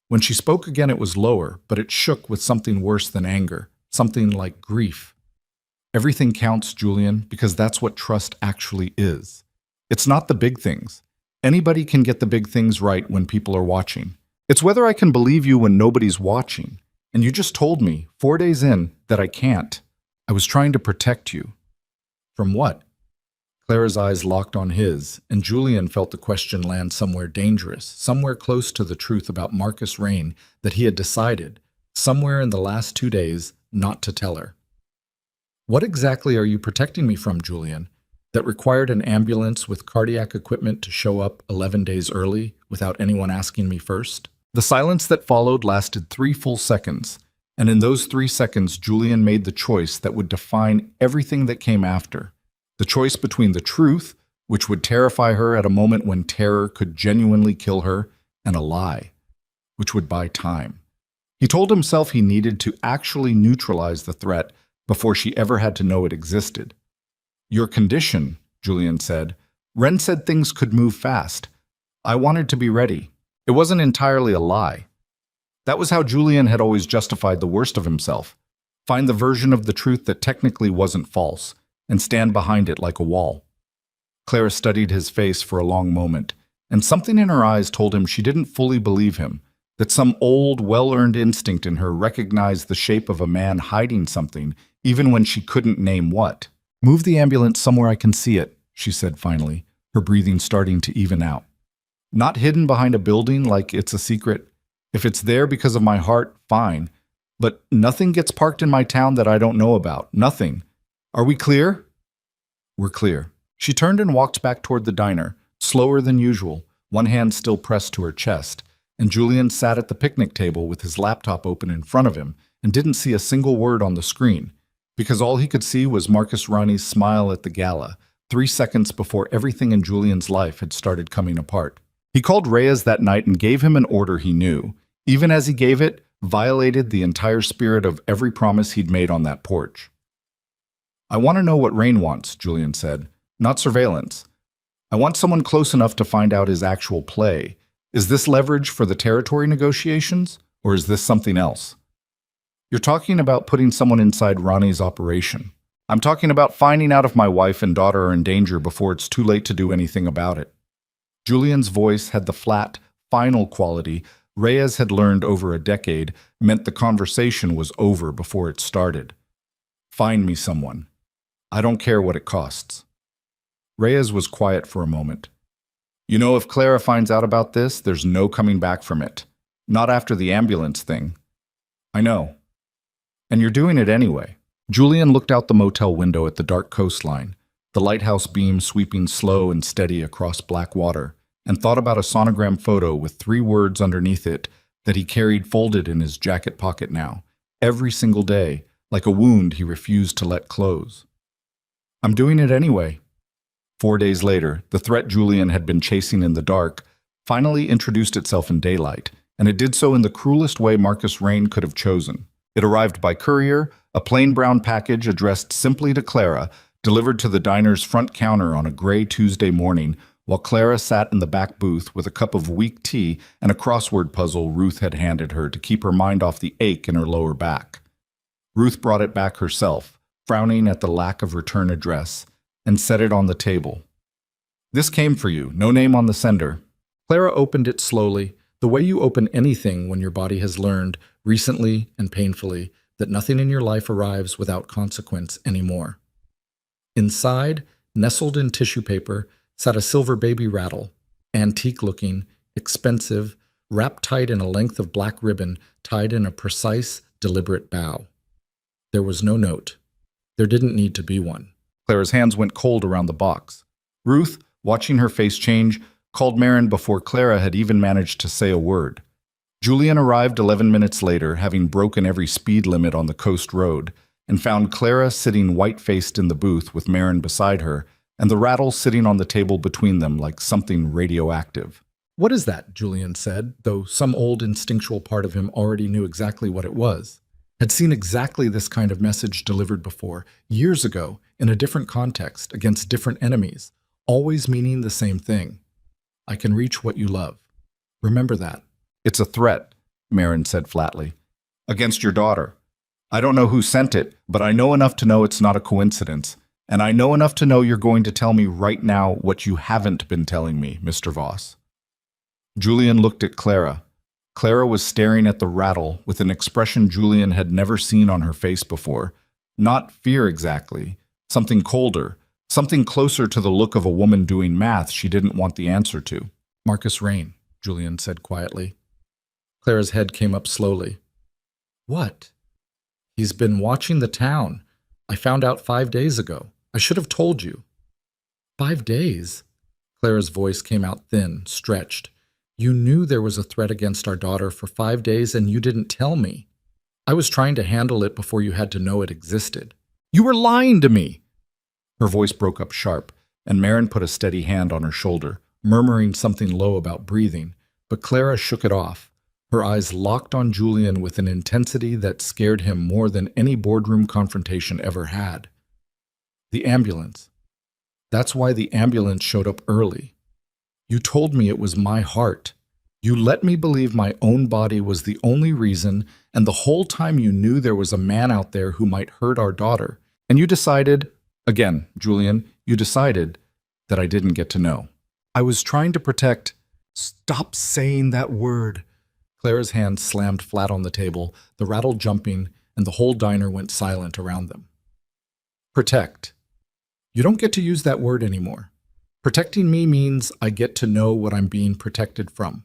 When she spoke again, it was lower, but it shook with something worse than anger, something like grief. Everything counts, Julian, because that's what trust actually is. It's not the big things. Anybody can get the big things right when people are watching. It's whether I can believe you when nobody's watching. And you just told me, 4 days in, that I can't. I was trying to protect you. From what? Clara's eyes locked on his, and Julian felt the question land somewhere dangerous, somewhere close to the truth about Marcus Rain that he had decided, somewhere in the last 2 days, not to tell her. What exactly are you protecting me from, Julian? That required an ambulance with cardiac equipment to show up 11 days early without anyone asking me first? The silence that followed lasted 3 full seconds, and in those 3 seconds, Julian made the choice that would define everything that came after. The choice between the truth, which would terrify her at a moment when terror could genuinely kill her, and a lie, which would buy time. He told himself he needed to actually neutralize the threat before she ever had to know it existed. Your condition, Julian said. Ren said things could move fast. I wanted to be ready. It wasn't entirely a lie. That was how Julian had always justified the worst of himself. Find the version of the truth that technically wasn't false, and stand behind it like a wall. Clara studied his face for a long moment, and something in her eyes told him she didn't fully believe him, that some old, well-earned instinct in her recognized the shape of a man hiding something, even when she couldn't name what. Move the ambulance somewhere I can see it, she said finally, her breathing starting to even out. Not hidden behind a building like it's a secret. If it's there because of my heart, fine. But nothing gets parked in my town that I don't know about. Nothing. Are we clear? We're clear. She turned and walked back toward the diner, slower than usual, one hand still pressed to her chest, and Julian sat at the picnic table with his laptop open in front of him and didn't see a single word on the screen, because all he could see was Marcus Ronnie's smile at the gala, 3 seconds before everything in Julian's life had started coming apart. He called Reyes that night and gave him an order he knew, even as he gave it, violated the entire spirit of every promise he'd made on that porch. I want to know what Rain wants, Julian said, not surveillance. I want someone close enough to find out his actual play. Is this leverage for the territory negotiations, or is this something else? You're talking about putting someone inside Ronnie's operation. I'm talking about finding out if my wife and daughter are in danger before it's too late to do anything about it. Julian's voice had the flat, final quality Reyes had learned over a decade meant the conversation was over before it started. Find me someone. I don't care what it costs. Reyes was quiet for a moment. You know, if Clara finds out about this, there's no coming back from it. Not after the ambulance thing. I know. And you're doing it anyway. Julian looked out the motel window at the dark coastline, the lighthouse beam sweeping slow and steady across black water, and thought about a sonogram photo with 3 words underneath it that he carried folded in his jacket pocket now, every single day, like a wound he refused to let close. I'm doing it anyway. 4 days later, the threat Julian had been chasing in the dark finally introduced itself in daylight, and it did so in the cruelest way Marcus Rain could have chosen. It arrived by courier, a plain brown package addressed simply to Clara, delivered to the diner's front counter on a gray Tuesday morning, while Clara sat in the back booth with a cup of weak tea and a crossword puzzle Ruth had handed her to keep her mind off the ache in her lower back. Ruth brought it back herself, frowning at the lack of return address, and set it on the table. This came for you, no name on the sender. Clara opened it slowly, the way you open anything when your body has learned, recently and painfully, that nothing in your life arrives without consequence anymore. Inside, nestled in tissue paper, sat a silver baby rattle, antique-looking, expensive, wrapped tight in a length of black ribbon tied in a precise, deliberate bow. There was no note. There didn't need to be one. Clara's hands went cold around the box. Ruth, watching her face change, called Marin before Clara had even managed to say a word. Julian arrived 11 minutes later, having broken every speed limit on the coast road, and found Clara sitting white-faced in the booth with Marin beside her, and the rattle sitting on the table between them like something radioactive. What is that? Julian said, though some old instinctual part of him already knew exactly what it was. Had seen exactly this kind of message delivered before, years ago, in a different context, against different enemies, always meaning the same thing. I can reach what you love. Remember that. It's a threat, Marin said flatly. Against your daughter. I don't know who sent it, but I know enough to know it's not a coincidence. And I know enough to know you're going to tell me right now what you haven't been telling me, Mr. Voss. Julian looked at Clara. Clara was staring at the rattle with an expression Julian had never seen on her face before, Not fear exactly. Something colder. Something closer to the look of a woman doing math she didn't want the answer to. Marcus Rain, Julian said quietly. Clara's head came up slowly. What? He's been watching the town. I found out 5 days ago. I should have told you. 5 days? Clara's voice came out thin, stretched. You knew there was a threat against our daughter for 5 days and you didn't tell me. I was trying to handle it before you had to know it existed. You were lying to me! Her voice broke up sharp, and Marin put a steady hand on her shoulder, murmuring something low about breathing, but Clara shook it off. Her eyes locked on Julian with an intensity that scared him more than any boardroom confrontation ever had. The ambulance. That's why the ambulance showed up early. You told me it was my heart. You let me believe my own body was the only reason, and the whole time you knew there was a man out there who might hurt our daughter. And you decided, again, Julian, you decided that I didn't get to know. I was trying to protect. Stop saying that word. Clara's hand slammed flat on the table, the rattle jumping, and the whole diner went silent around them. Protect. You don't get to use that word anymore. Protecting me means I get to know what I'm being protected from.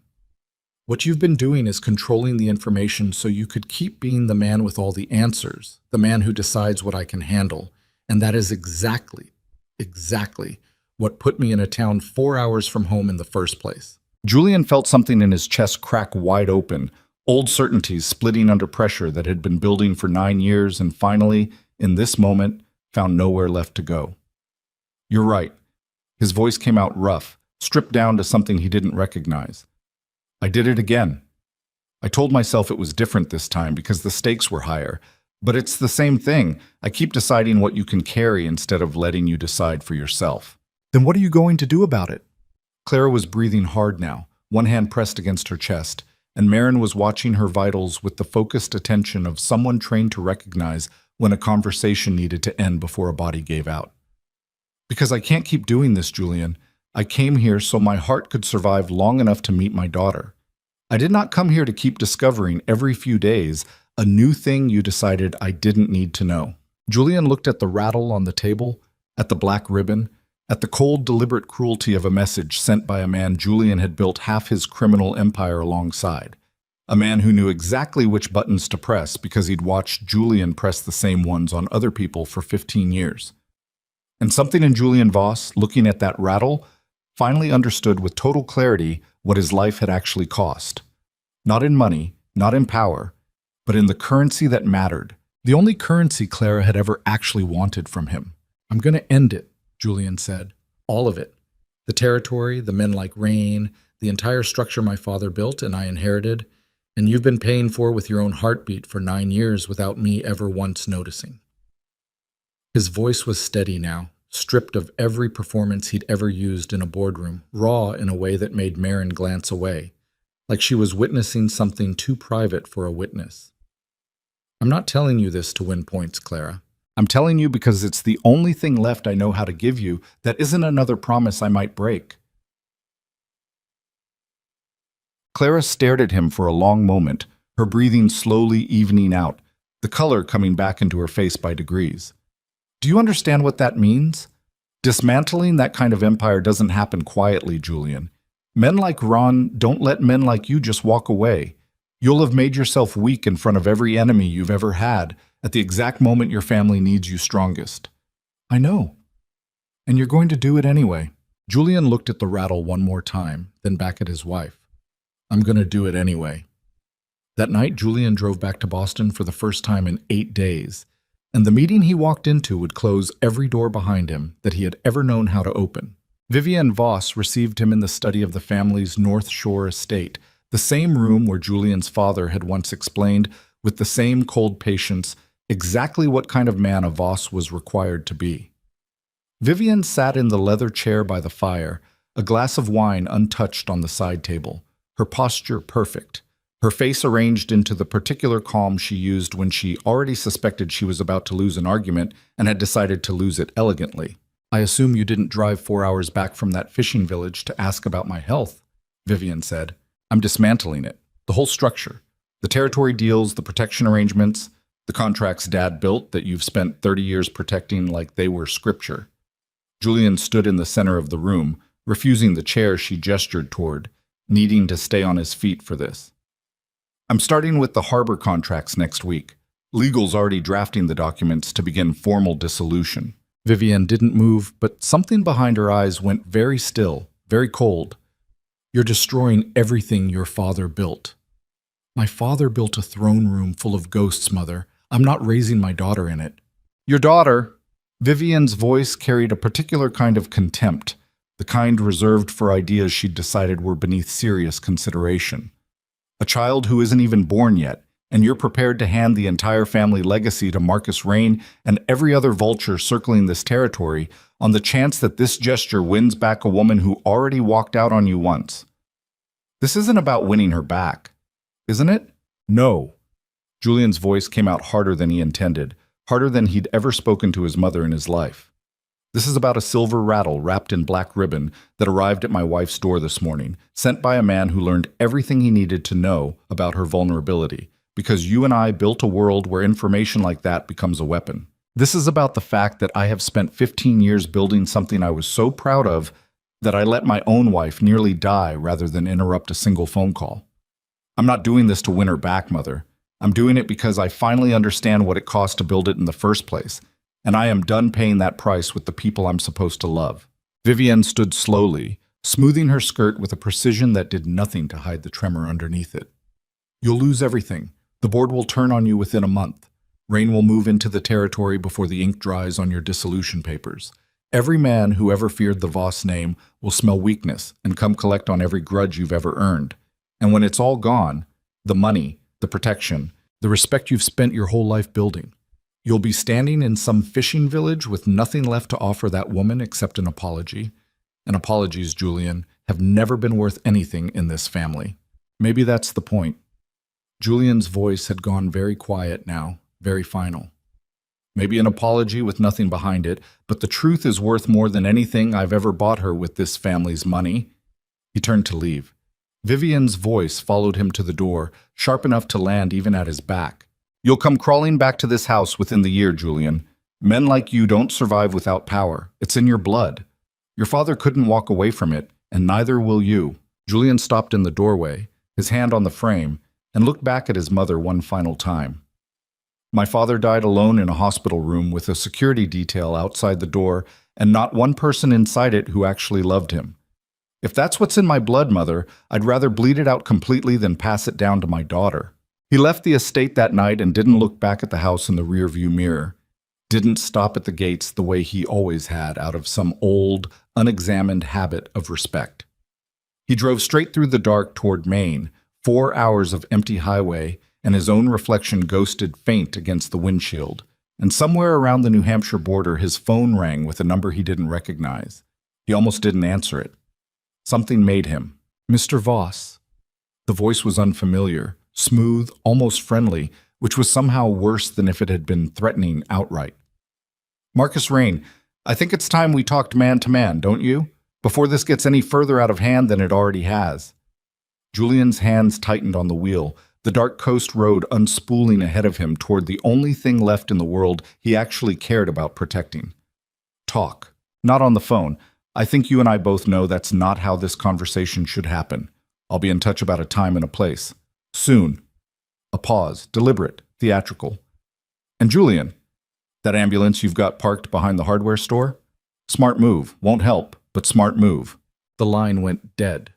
What you've been doing is controlling the information so you could keep being the man with all the answers, the man who decides what I can handle, and that is exactly what put me in a town 4 hours from home in the first place. Julian felt something in his chest crack wide open, old certainties splitting under pressure that had been building for 9 years and finally, in this moment, found nowhere left to go. You're right. His voice came out rough, stripped down to something he didn't recognize. I did it again. I told myself it was different this time because the stakes were higher, but it's the same thing. I keep deciding what you can carry instead of letting you decide for yourself. Then what are you going to do about it? Clara was breathing hard now, one hand pressed against her chest, and Marin was watching her vitals with the focused attention of someone trained to recognize when a conversation needed to end before a body gave out. Because I can't keep doing this, Julian. I came here so my heart could survive long enough to meet my daughter. I did not come here to keep discovering every few days a new thing you decided I didn't need to know. Julian looked at the rattle on the table, at the black ribbon, at the cold, deliberate cruelty of a message sent by a man Julian had built half his criminal empire alongside. A man who knew exactly which buttons to press because he'd watched Julian press the same ones on other people for 15 years. And something in Julian Voss, looking at that rattle, finally understood with total clarity what his life had actually cost. Not in money, not in power, but in the currency that mattered. The only currency Clara had ever actually wanted from him. I'm going to end it, Julian said. All of it. The territory, the men like Rain, the entire structure my father built and I inherited, and you've been paying for with your own heartbeat for 9 years without me ever once noticing. His voice was steady now, stripped of every performance he'd ever used in a boardroom, raw in a way that made Marin glance away, like she was witnessing something too private for a witness. I'm not telling you this to win points, Clara. I'm telling you because it's the only thing left I know how to give you that isn't another promise I might break. Clara stared at him for a long moment, her breathing slowly evening out, the color coming back into her face by degrees. Do you understand what that means? Dismantling that kind of empire doesn't happen quietly, Julian. Men like Ron don't let men like you just walk away. You'll have made yourself weak in front of every enemy you've ever had at the exact moment your family needs you strongest. I know. And you're going to do it anyway. Julian looked at the rattle one more time, then back at his wife. I'm going to do it anyway. That night, Julian drove back to Boston for the first time in 8 days. And the meeting he walked into would close every door behind him that he had ever known how to open. Vivienne Voss received him in the study of the family's North Shore estate, the same room where Julian's father had once explained, with the same cold patience, exactly what kind of man a Voss was required to be. Vivienne sat in the leather chair by the fire, a glass of wine untouched on the side table, her posture perfect. Her face arranged into the particular calm she used when she already suspected she was about to lose an argument and had decided to lose it elegantly. I assume you didn't drive 4 hours back from that fishing village to ask about my health, Vivienne said. I'm dismantling it. The whole structure. The territory deals, the protection arrangements, The contracts Dad built that you've spent 30 years protecting like they were scripture. Julian stood in the center of the room, refusing the chair she gestured toward, needing to stay on his feet for this. I'm starting with the harbor contracts next week. Legal's already drafting the documents to begin formal dissolution. Vivian didn't move, but something behind her eyes went very still, very cold. You're destroying everything your father built. My father built a throne room full of ghosts, Mother. I'm not raising my daughter in it. Your daughter? Vivian's voice carried a particular kind of contempt, the kind reserved for ideas she'd decided were beneath serious consideration. A child who isn't even born yet, and you're prepared to hand the entire family legacy to Marcus Rain and every other vulture circling this territory on the chance that this gesture wins back a woman who already walked out on you once. This isn't about winning her back, isn't it? No. Julian's voice came out harder than he intended, harder than he'd ever spoken to his mother in his life. This is about a silver rattle wrapped in black ribbon that arrived at my wife's door this morning, sent by a man who learned everything he needed to know about her vulnerability, because you and I built a world where information like that becomes a weapon. This is about the fact that I have spent 15 years building something I was so proud of that I let my own wife nearly die rather than interrupt a single phone call. I'm not doing this to win her back, Mother. I'm doing it because I finally understand what it cost to build it in the first place, and I am done paying that price with the people I'm supposed to love. Vivian stood slowly, smoothing her skirt with a precision that did nothing to hide the tremor underneath it. You'll lose everything. The board will turn on you within a month. Rain will move into the territory before the ink dries on your dissolution papers. Every man who ever feared the Voss name will smell weakness and come collect on every grudge you've ever earned. And when it's all gone, the money, the protection, the respect you've spent your whole life building, you'll be standing in some fishing village with nothing left to offer that woman except an apology. And apologies, Julian, have never been worth anything in this family. Maybe that's the point. Julian's voice had gone very quiet now, very final. Maybe an apology with nothing behind it, but the truth is worth more than anything I've ever bought her with this family's money. He turned to leave. Vivian's voice followed him to the door, sharp enough to land even at his back. You'll come crawling back to this house within the year, Julian. Men like you don't survive without power. It's in your blood. Your father couldn't walk away from it, and neither will you. Julian stopped in the doorway, his hand on the frame, and looked back at his mother one final time. My father died alone in a hospital room with a security detail outside the door and not one person inside it who actually loved him. If that's what's in my blood, Mother, I'd rather bleed it out completely than pass it down to my daughter. He left the estate that night and didn't look back at the house in the rearview mirror. Didn't stop at the gates the way he always had out of some old, unexamined habit of respect. He drove straight through the dark toward Maine, 4 hours of empty highway, and his own reflection ghosted faint against the windshield. And somewhere around the New Hampshire border, his phone rang with a number he didn't recognize. He almost didn't answer it. Something made him. Mr. Voss. The voice was unfamiliar, smooth, almost friendly, which was somehow worse than if it had been threatening outright. Marcus Rain, I think it's time we talked man to man, don't you? Before this gets any further out of hand than it already has. Julian's hands tightened on the wheel, the dark coast road unspooling ahead of him toward the only thing left in the world he actually cared about protecting. Talk. Not on the phone. I think you and I both know that's not how this conversation should happen. I'll be in touch about a time and a place. Soon. A pause, deliberate, theatrical. And Julian, that ambulance you've got parked behind the hardware store? Smart move. Won't help, but smart move. The line went dead.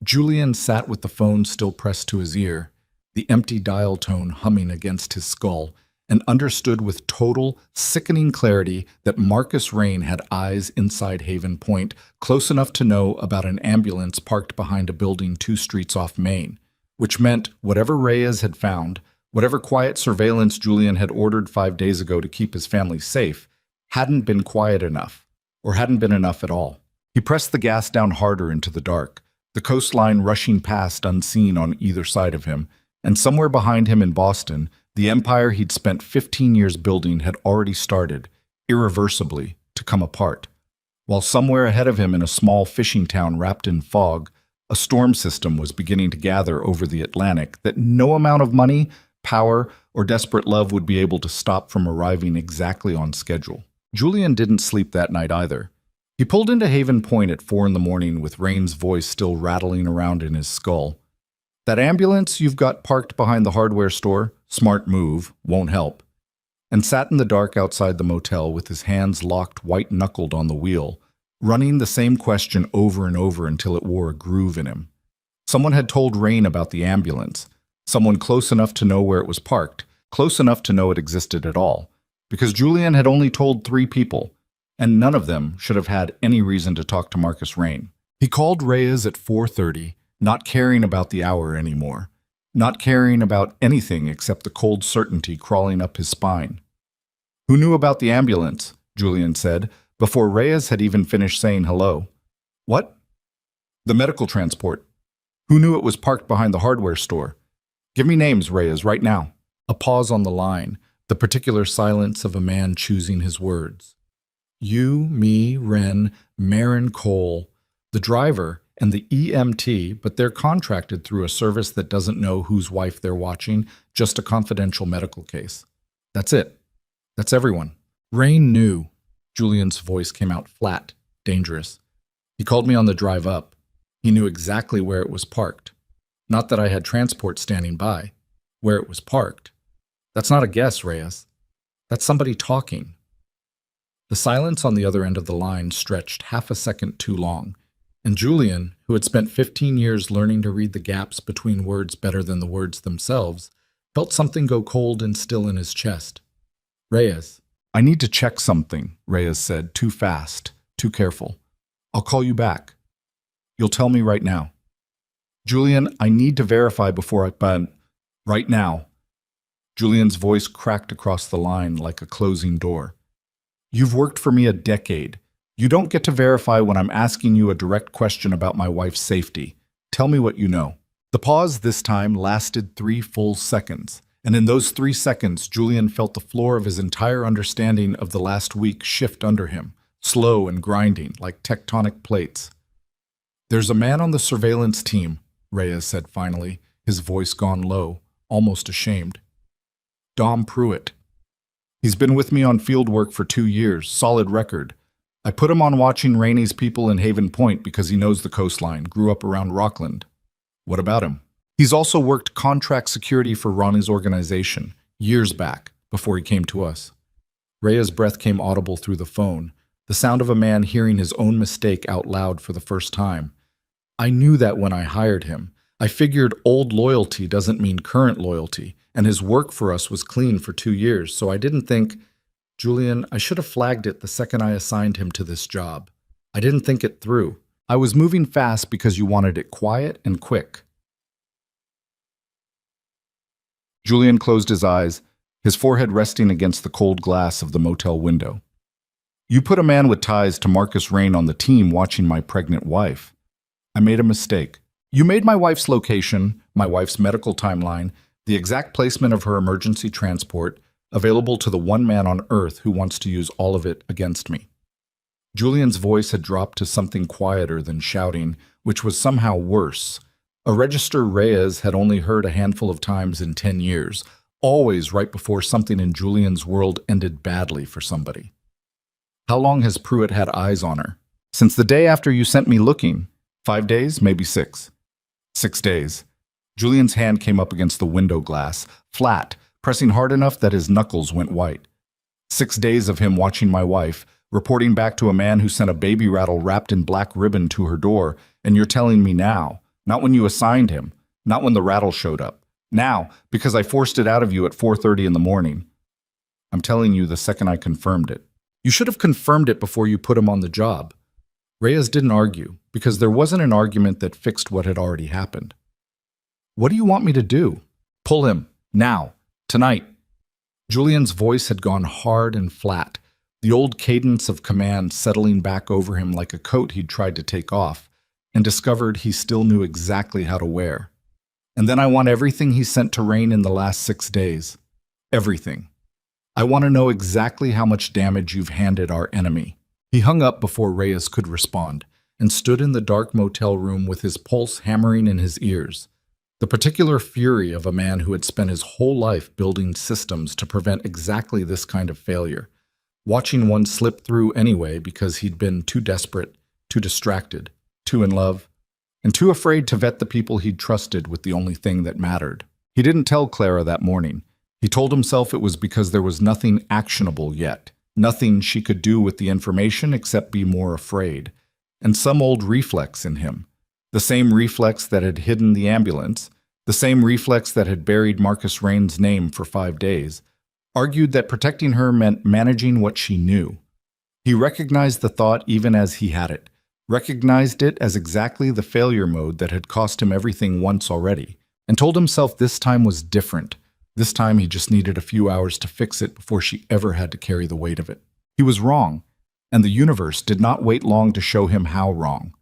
Julian sat with the phone still pressed to his ear, the empty dial tone humming against his skull, and understood with total, sickening clarity that Marcus Rain had eyes inside Haven Point, close enough to know about an ambulance parked behind a building 2 streets off Main, which meant whatever Reyes had found, whatever quiet surveillance Julian had ordered 5 days ago to keep his family safe, hadn't been quiet enough, or hadn't been enough at all. He pressed the gas down harder into the dark, the coastline rushing past unseen on either side of him, and somewhere behind him in Boston, the empire he'd spent 15 years building had already started, irreversibly, to come apart. While somewhere ahead of him in a small fishing town wrapped in fog, a storm system was beginning to gather over the Atlantic that no amount of money, power, or desperate love would be able to stop from arriving exactly on schedule. Julian didn't sleep that night either. He pulled into Haven Point at 4 in the morning with Rain's voice still rattling around in his skull. "That ambulance you've got parked behind the hardware store, smart move, won't help," and sat in the dark outside the motel with his hands locked white-knuckled on the wheel, running the same question over and over until it wore a groove in him. Someone had told Rain about the ambulance, someone close enough to know where it was parked, close enough to know it existed at all, because Julian had only told 3 people, and none of them should have had any reason to talk to Marcus Rain. He called Reyes at 4:30, not caring about the hour anymore, not caring about anything except the cold certainty crawling up his spine. "Who knew about the ambulance?" Julian said, before Reyes had even finished saying hello. "What?" "The medical transport. Who knew it was parked behind the hardware store? Give me names, Reyes, right now." A pause on the line, the particular silence of a man choosing his words. "You, me, Wren, Marin Cole, the driver, and the EMT, but they're contracted through a service that doesn't know whose wife they're watching, just a confidential medical case. That's it. That's everyone." Rain knew. Julian's voice came out flat, dangerous. "He called me on the drive up. He knew exactly where it was parked. Not that I had transport standing by. Where it was parked. That's not a guess, Reyes. That's somebody talking." The silence on the other end of the line stretched half a second too long, and Julian, who had spent 15 years learning to read the gaps between words better than the words themselves, felt something go cold and still in his chest. "Reyes." "I need to check something," Reyes said, too fast, too careful. "I'll call you back. You'll tell me right now." "Julian, I need to verify before right now." Julian's voice cracked across the line like a closing door. "You've worked for me a decade. You don't get to verify when I'm asking you a direct question about my wife's safety. Tell me what you know." The pause this time lasted 3 full seconds, and in those 3 seconds, Julian felt the floor of his entire understanding of the last week shift under him, slow and grinding, like tectonic plates. "There's a man on the surveillance team," Reyes said finally, his voice gone low, almost ashamed. "Dom Pruitt. He's been with me on field work for 2 years, solid record. I put him on watching Rainey's people in Haven Point because he knows the coastline, grew up around Rockland." "What about him?" "He's also worked contract security for Ronnie's organization, years back, before he came to us." Reyes' breath came audible through the phone, the sound of a man hearing his own mistake out loud for the first time. "I knew that when I hired him. I figured old loyalty doesn't mean current loyalty, and his work for us was clean for 2 years, so I didn't think, Julian, I should have flagged it the second I assigned him to this job. I didn't think it through. I was moving fast because you wanted it quiet and quick." Julian closed his eyes, his forehead resting against the cold glass of the motel window. "You put a man with ties to Marcus Rain on the team watching my pregnant wife. I made a mistake. You made my wife's location, my wife's medical timeline, the exact placement of her emergency transport, available to the one man on Earth who wants to use all of it against me." Julian's voice had dropped to something quieter than shouting, which was somehow worse. A register Reyes had only heard a handful of times in 10 years, always right before something in Julian's world ended badly for somebody. "How long has Pruitt had eyes on her?" "Since the day after you sent me looking. 5 days, maybe 6. 6 days. Julian's hand came up against the window glass, flat, pressing hard enough that his knuckles went white. 6 days of him watching my wife, reporting back to a man who sent a baby rattle wrapped in black ribbon to her door, and you're telling me now, not when you assigned him, not when the rattle showed up. Now, because I forced it out of you at 4:30 in the morning. I'm telling you the second I confirmed it. You should have confirmed it before you put him on the job." Reyes didn't argue, because there wasn't an argument that fixed what had already happened. "What do you want me to do?" "Pull him. Now. Tonight." Julian's voice had gone hard and flat, the old cadence of command settling back over him like a coat he'd tried to take off, and discovered he still knew exactly how to wear. "And then I want everything he sent to Rain in the last 6 days. Everything. I want to know exactly how much damage you've handed our enemy." He hung up before Reyes could respond, and stood in the dark motel room with his pulse hammering in his ears. The particular fury of a man who had spent his whole life building systems to prevent exactly this kind of failure, watching one slip through anyway because he'd been too desperate, too distracted, too in love, and too afraid to vet the people he'd trusted with the only thing that mattered. He didn't tell Clara that morning. He told himself it was because there was nothing actionable yet, nothing she could do with the information except be more afraid, and some old reflex in him. The same reflex that had hidden the ambulance, the same reflex that had buried Marcus Rain's name for 5 days, argued that protecting her meant managing what she knew. He recognized the thought even as he had it, recognized it as exactly the failure mode that had cost him everything once already, and told himself this time was different. This time he just needed a few hours to fix it before she ever had to carry the weight of it. He was wrong, and the universe did not wait long to show him how wrong.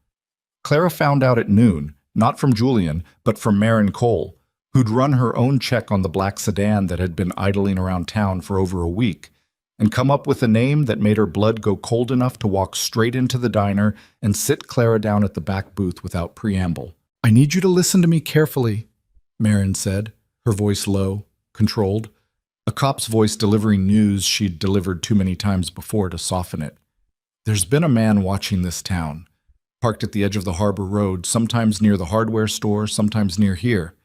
Clara found out at noon, not from Julian, but from Marin Cole, who'd run her own check on the black sedan that had been idling around town for over a week, and come up with a name that made her blood go cold enough to walk straight into the diner and sit Clara down at the back booth without preamble. "I need you to listen to me carefully," Marin said, her voice low, controlled, a cop's voice delivering news she'd delivered too many times before to soften it. "There's been a man watching this town, parked at the edge of the harbor road, sometimes near the hardware store, sometimes near here.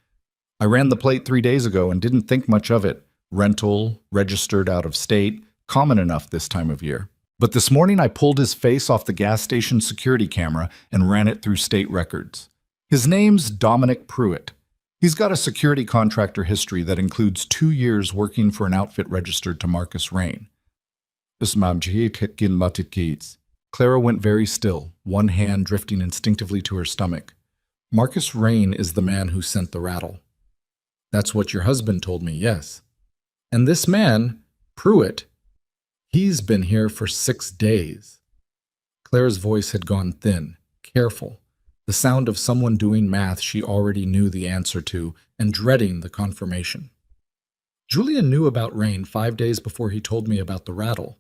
I ran the plate 3 days ago and didn't think much of it. Rental, registered out of state, common enough this time of year. But this morning I pulled his face off the gas station security camera and ran it through state records. His name's Dominic Pruitt. He's got a security contractor history that includes 2 years working for an outfit registered to Marcus Rain." Clara went very still, one hand drifting instinctively to her stomach. "Marcus Rain is the man who sent the rattle." "That's what your husband told me, yes." "And this man, Pruitt, he's been here for 6 days. Clara's voice had gone thin, careful, the sound of someone doing math she already knew the answer to and dreading the confirmation. "Julian knew about Rain 5 days before he told me about the rattle.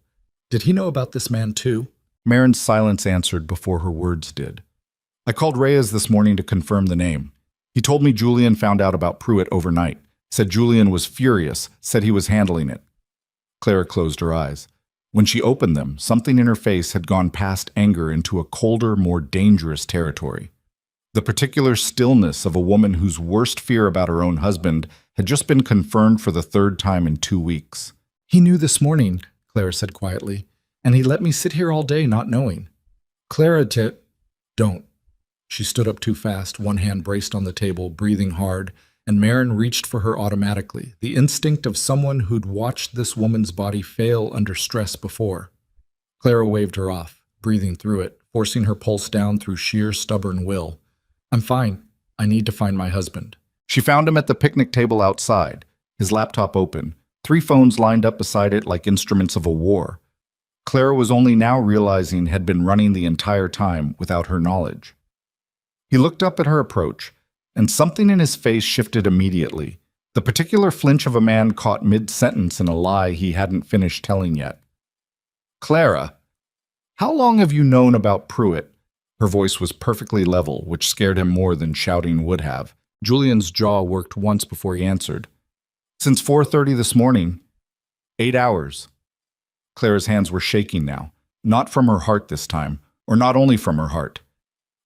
Did he know about this man too?" Marin's silence answered before her words did. "I called Reyes this morning to confirm the name. He told me Julian found out about Pruitt overnight, said Julian was furious, said he was handling it." Clara closed her eyes. When she opened them, something in her face had gone past anger into a colder, more dangerous territory. The particular stillness of a woman whose worst fear about her own husband had just been confirmed for the 3rd time in 2 weeks. "He knew this morning," Clara said quietly, "and he let me sit here all day not knowing." "Clara, don't." She stood up too fast, one hand braced on the table, breathing hard, and Marin reached for her automatically, the instinct of someone who'd watched this woman's body fail under stress before. Clara waved her off, breathing through it, forcing her pulse down through sheer stubborn will. "I'm fine. I need to find my husband." She found him at the picnic table outside, his laptop open, 3 phones lined up beside it like instruments of a war. Clara was only now realizing had been running the entire time without her knowledge. He looked up at her approach, and something in his face shifted immediately, the particular flinch of a man caught mid-sentence in a lie he hadn't finished telling yet. "Clara, how long have you known about Pruitt?" Her voice was perfectly level, which scared him more than shouting would have. Julian's jaw worked once before he answered. "Since 4:30 this morning. 8 hours. Clara's hands were shaking now, not from her heart this time, or not only from her heart.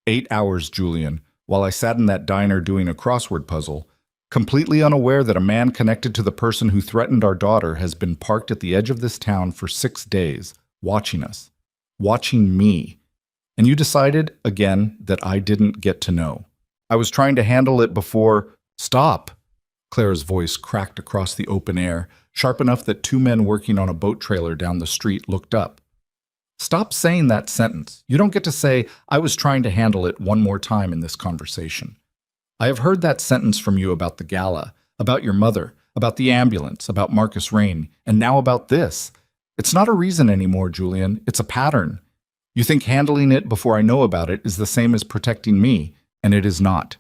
8 hours, Julian, while I sat in that diner doing a crossword puzzle, completely unaware that a man connected to the person who threatened our daughter has been parked at the edge of this town for 6 days, watching us, watching me. And you decided, again, that I didn't get to know. I was trying to handle it before—" "Stop!" Clara's voice cracked across the open air, sharp enough that 2 men working on a boat trailer down the street looked up. "Stop saying that sentence. You don't get to say, 'I was trying to handle it' one more time in this conversation. I have heard that sentence from you about the gala, about your mother, about the ambulance, about Marcus Rain, and now about this. It's not a reason anymore, Julian. It's a pattern. You think handling it before I know about it is the same as protecting me, and it is not.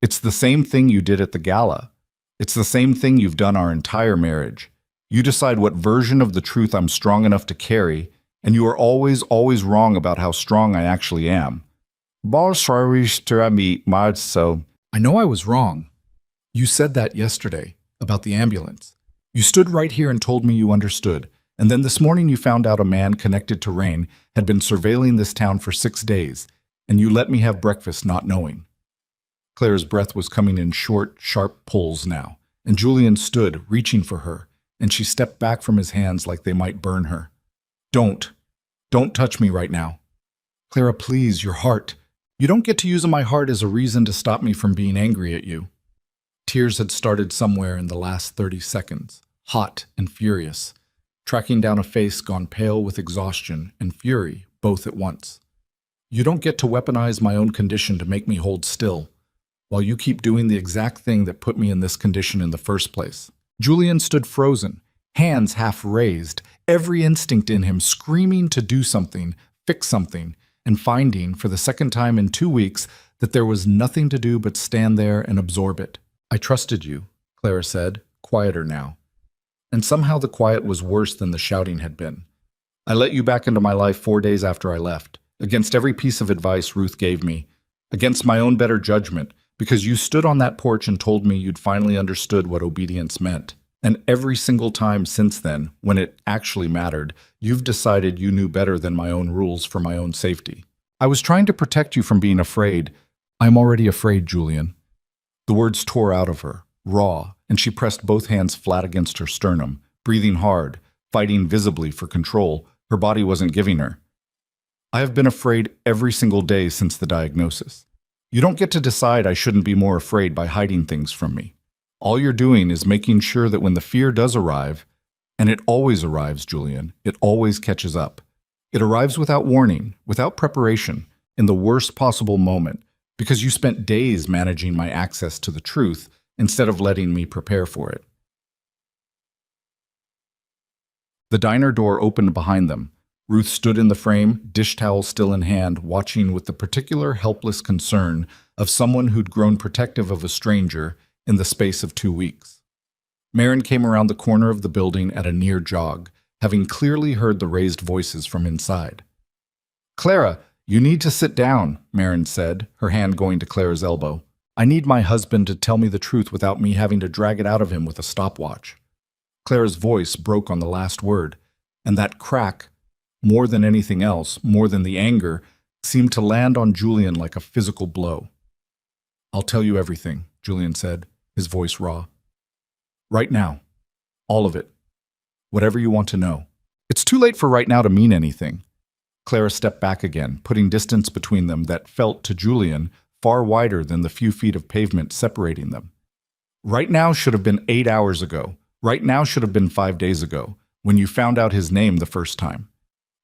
It's the same thing you did at the gala. It's the same thing you've done our entire marriage. You decide what version of the truth I'm strong enough to carry, and you are always, always wrong about how strong I actually am. I know I was wrong. You said that yesterday, about the ambulance. You stood right here and told me you understood, and then this morning you found out a man connected to Rain had been surveilling this town for 6 days, and you let me have breakfast not knowing. Clara's breath was coming in short, sharp pulls now, and Julian stood, reaching for her, and she stepped back from his hands like they might burn her. Don't touch me right now. Clara, please, your heart. You don't get to use my heart as a reason to stop me from being angry at you. Tears had started somewhere in the last 30 seconds, hot and furious, tracking down a face gone pale with exhaustion and fury, both at once. You don't get to weaponize my own condition to make me hold still, while you keep doing the exact thing that put me in this condition in the first place. Julian stood frozen, hands half raised, every instinct in him screaming to do something, fix something, and finding, for the second time in 2 weeks, that there was nothing to do but stand there and absorb it. I trusted you, Clara said, quieter now. And somehow the quiet was worse than the shouting had been. I let you back into my life 4 days after I left, against every piece of advice Ruth gave me, against my own better judgment, because you stood on that porch and told me you'd finally understood what obedience meant. And every single time since then, when it actually mattered, you've decided you knew better than my own rules for my own safety. I was trying to protect you from being afraid. I'm already afraid, Julian. The words tore out of her, raw, and she pressed both hands flat against her sternum, breathing hard, fighting visibly for control her body wasn't giving her. I have been afraid every single day since the diagnosis. You don't get to decide I shouldn't be more afraid by hiding things from me. All you're doing is making sure that when the fear does arrive, and it always arrives, Julian, it always catches up. It arrives without warning, without preparation, in the worst possible moment, because you spent days managing my access to the truth instead of letting me prepare for it. The diner door opened behind them. Ruth stood in the frame, dish towel still in hand, watching with the particular helpless concern of someone who'd grown protective of a stranger in the space of 2 weeks. Marin came around the corner of the building at a near jog, having clearly heard the raised voices from inside. Clara, you need to sit down, Marin said, her hand going to Clara's elbow. I need my husband to tell me the truth without me having to drag it out of him with a stopwatch. Clara's voice broke on the last word, and that crack, more than anything else, more than the anger, seemed to land on Julian like a physical blow. I'll tell you everything, Julian said, his voice raw. Right now. All of it. Whatever you want to know. It's too late for right now to mean anything. Clara stepped back again, putting distance between them that felt, to Julian, far wider than the few feet of pavement separating them. Right now should have been 8 hours ago. Right now should have been 5 days ago, when you found out his name the first time.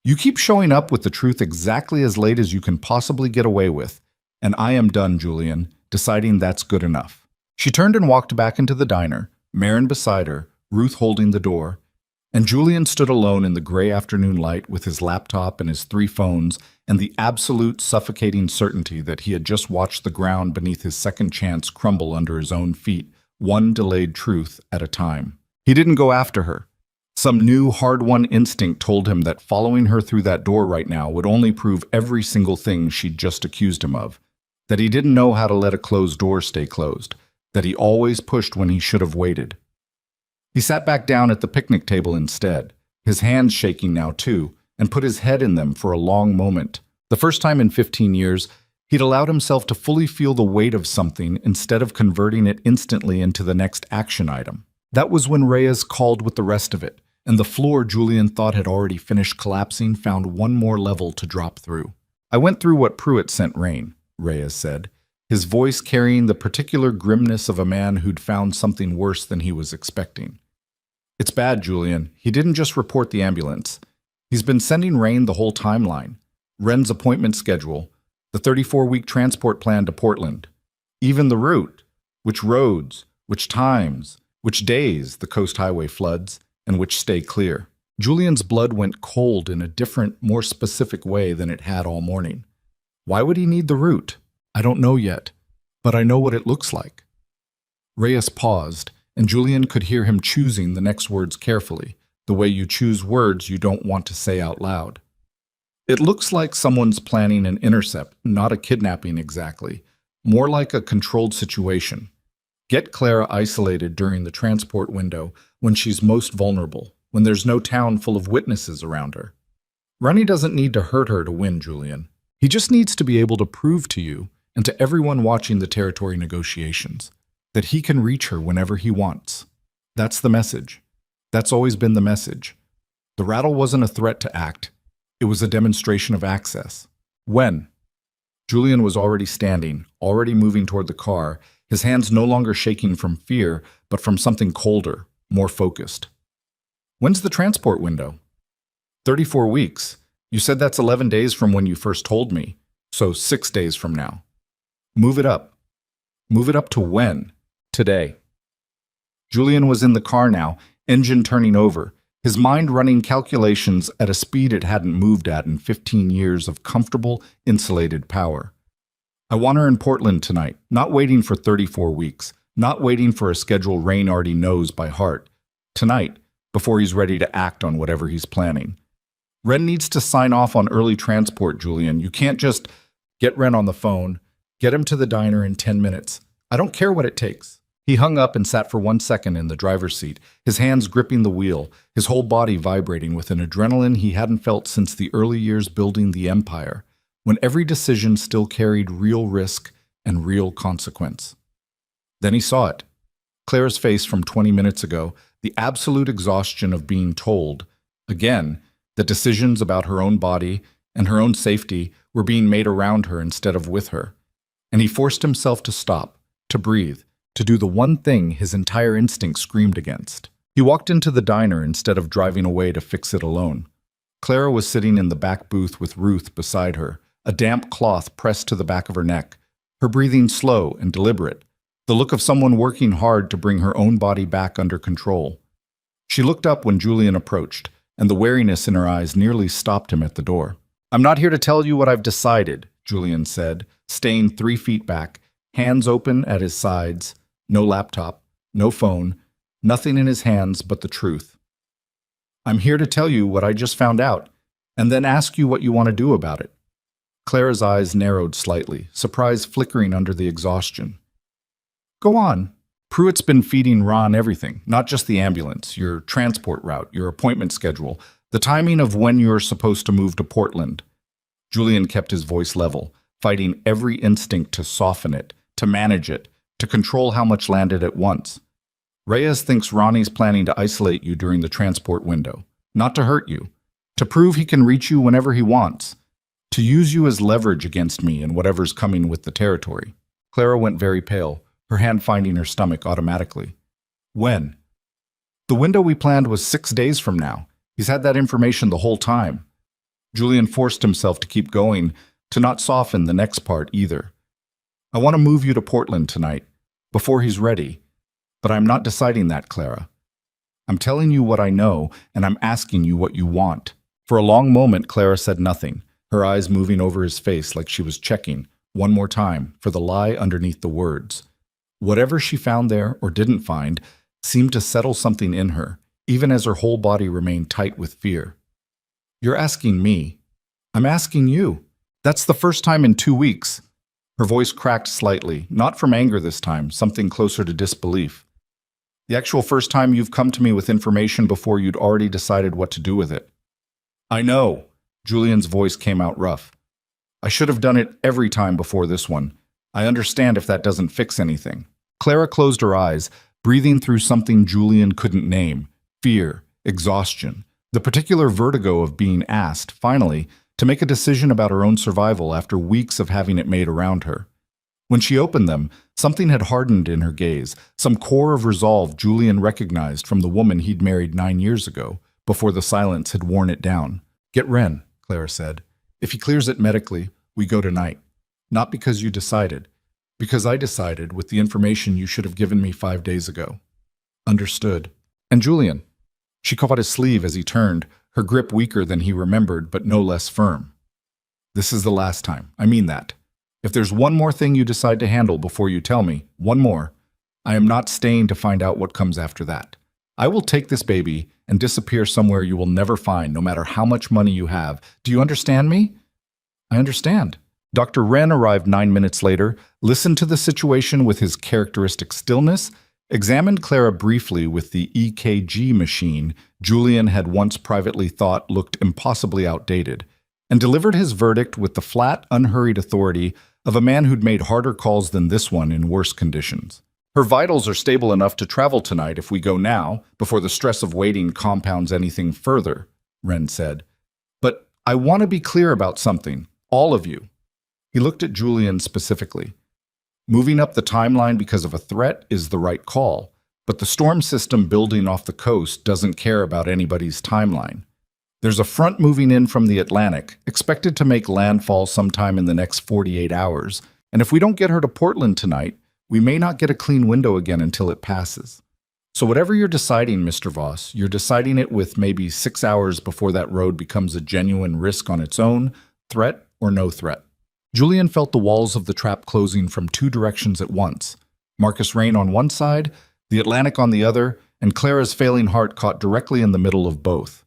You keep showing up with the truth exactly as late as you can possibly get away with, and I am done, Julian, deciding that's good enough. She turned and walked back into the diner, Marin beside her, Ruth holding the door, and Julian stood alone in the gray afternoon light with his laptop and his 3 phones and the absolute suffocating certainty that he had just watched the ground beneath his second chance crumble under his own feet, one delayed truth at a time. He didn't go after her. Some new, hard-won instinct told him that following her through that door right now would only prove every single thing she'd just accused him of, that he didn't know how to let a closed door stay closed, that he always pushed when he should have waited. He sat back down at the picnic table instead, his hands shaking now too, and put his head in them for a long moment. The first time in 15 years, he'd allowed himself to fully feel the weight of something instead of converting it instantly into the next action item. That was when Reyes called with the rest of it, and the floor Julian thought had already finished collapsing found one more level to drop through. I went through what Pruitt sent Rain, Reyes said, his voice carrying the particular grimness of a man who'd found something worse than he was expecting. It's bad, Julian. He didn't just report the ambulance. He's been sending Rain the whole timeline, Ren's appointment schedule, the 34-week transport plan to Portland, even the route, which roads, which times, which days the coast highway floods, and which stay clear. Julian's blood went cold in a different, more specific way than it had all morning. Why would he need the route? I don't know yet, but I know what it looks like. Reyes paused, and Julian could hear him choosing the next words carefully, the way you choose words you don't want to say out loud. It looks like someone's planning an intercept, not a kidnapping exactly, more like a controlled situation. Get Clara isolated during the transport window when she's most vulnerable, when there's no town full of witnesses around her. Ronnie doesn't need to hurt her to win, Julian. He just needs to be able to prove to you and to everyone watching the territory negotiations that he can reach her whenever he wants. That's the message. That's always been the message. The rattle wasn't a threat to act. It was a demonstration of access. When? Julian was already standing, already moving toward the car, his hands no longer shaking from fear, but from something colder, more focused. When's the transport window? 34 weeks. You said that's 11 days from when you first told me, so 6 days from now. Move it up. Move it up to when? Today. Julian was in the car now, engine turning over, his mind running calculations at a speed it hadn't moved at in 15 years of comfortable, insulated power. I want her in Portland tonight, not waiting for 34 weeks, not waiting for a schedule Rain already knows by heart. Tonight, before he's ready to act on whatever he's planning. Ren needs to sign off on early transport, Julian. You can't just get Ren on the phone, get him to the diner in 10 minutes. I don't care what it takes. He hung up and sat for 1 second in the driver's seat, his hands gripping the wheel, his whole body vibrating with an adrenaline he hadn't felt since the early years building the empire, when every decision still carried real risk and real consequence. Then he saw it. Clara's face from 20 minutes ago, the absolute exhaustion of being told, again, that decisions about her own body and her own safety were being made around her instead of with her. And he forced himself to stop, to breathe, to do the one thing his entire instinct screamed against. He walked into the diner instead of driving away to fix it alone. Clara was sitting in the back booth with Ruth beside her, a damp cloth pressed to the back of her neck, her breathing slow and deliberate, the look of someone working hard to bring her own body back under control. She looked up when Julian approached, and the wariness in her eyes nearly stopped him at the door. "I'm not here to tell you what I've decided," Julian said, staying 3 feet back, hands open at his sides, no laptop, no phone, nothing in his hands but the truth. "I'm here to tell you what I just found out, and then ask you what you want to do about it." Clara's eyes narrowed slightly, surprise flickering under the exhaustion. "Go on." Pruitt's been feeding Ron everything, not just the ambulance, your transport route, your appointment schedule, the timing of when you're supposed to move to Portland. Julian kept his voice level, fighting every instinct to soften it, to manage it, to control how much landed at once. "Reyes thinks Ronnie's planning to isolate you during the transport window, not to hurt you, to prove he can reach you whenever he wants, to use you as leverage against me and whatever's coming with the territory." Clara went very pale, her hand finding her stomach automatically. "When?" "The window we planned was 6 days from now. He's had that information the whole time." Julian forced himself to keep going, to not soften the next part either. "I want to move you to Portland tonight, before he's ready. But I'm not deciding that, Clara. I'm telling you what I know, and I'm asking you what you want." For a long moment, Clara said nothing, her eyes moving over his face like she was checking, one more time, for the lie underneath the words. Whatever she found there or didn't find seemed to settle something in her, even as her whole body remained tight with fear. "You're asking me. I'm asking you. That's the first time in 2 weeks." Her voice cracked slightly, not from anger this time, something closer to disbelief. "The actual first time you've come to me with information before you'd already decided what to do with it." "I know." Julian's voice came out rough. "I should have done it every time before this one. I understand if that doesn't fix anything." Clara closed her eyes, breathing through something Julian couldn't name: fear, exhaustion, the particular vertigo of being asked, finally, to make a decision about her own survival after weeks of having it made around her. When she opened them, something had hardened in her gaze, some core of resolve Julian recognized from the woman he'd married 9 years ago, before the silence had worn it down. "Get Ren," Clara said. "If he clears it medically, we go tonight. Not because you decided. Because I decided with the information you should have given me 5 days ago." "Understood." "And Julian." She caught his sleeve as he turned, her grip weaker than he remembered, but no less firm. "This is the last time. I mean that. If there's one more thing you decide to handle before you tell me, one more, I am not staying to find out what comes after that. I will take this baby and disappear somewhere you will never find, no matter how much money you have. Do you understand me?" "I understand." Dr. Wren arrived 9 minutes later, listened to the situation with his characteristic stillness, examined Clara briefly with the EKG machine Julian had once privately thought looked impossibly outdated, and delivered his verdict with the flat, unhurried authority of a man who'd made harder calls than this one in worse conditions. Her vitals are stable enough to travel tonight if we go now, before the stress of waiting compounds anything further, Wren said. But I want to be clear about something, all of you. He looked at Julian specifically. Moving up the timeline because of a threat is the right call, but the storm system building off the coast doesn't care about anybody's timeline. There's a front moving in from the Atlantic, expected to make landfall sometime in the next 48 hours, and if we don't get her to Portland tonight, we may not get a clean window again until it passes. So whatever you're deciding, Mr. Voss, you're deciding it with maybe 6 hours before that road becomes a genuine risk on its own, threat or no threat. Julian felt the walls of the trap closing from two directions at once. Marcus Rain on one side, the Atlantic on the other, and Clara's failing heart caught directly in the middle of both.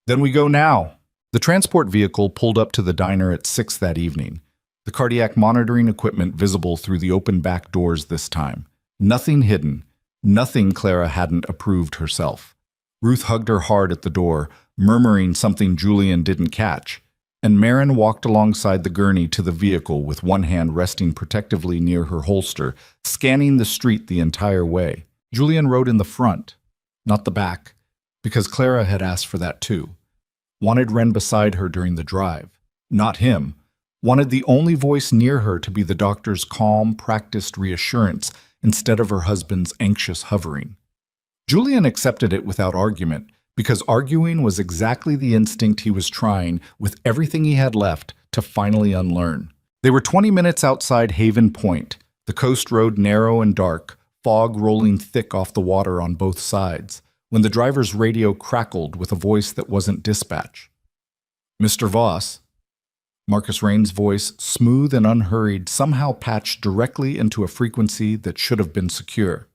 Then we go now. The transport vehicle pulled up to the diner at 6 that evening. The cardiac monitoring equipment visible through the open back doors this time. Nothing hidden. Nothing Clara hadn't approved herself. Ruth hugged her hard at the door, murmuring something Julian didn't catch, and Marin walked alongside the gurney to the vehicle with one hand resting protectively near her holster, scanning the street the entire way. Julian rode in the front, not the back, because Clara had asked for that too. Wanted Wren beside her during the drive. Not him. Wanted the only voice near her to be the doctor's calm, practiced reassurance instead of her husband's anxious hovering. Julian accepted it without argument, because arguing was exactly the instinct he was trying, with everything he had left, to finally unlearn. They were 20 minutes outside Haven Point, the coast road narrow and dark, fog rolling thick off the water on both sides, when the driver's radio crackled with a voice that wasn't dispatch. Mr. Voss. Marcus Rain's voice, smooth and unhurried, somehow patched directly into a frequency that should have been secure.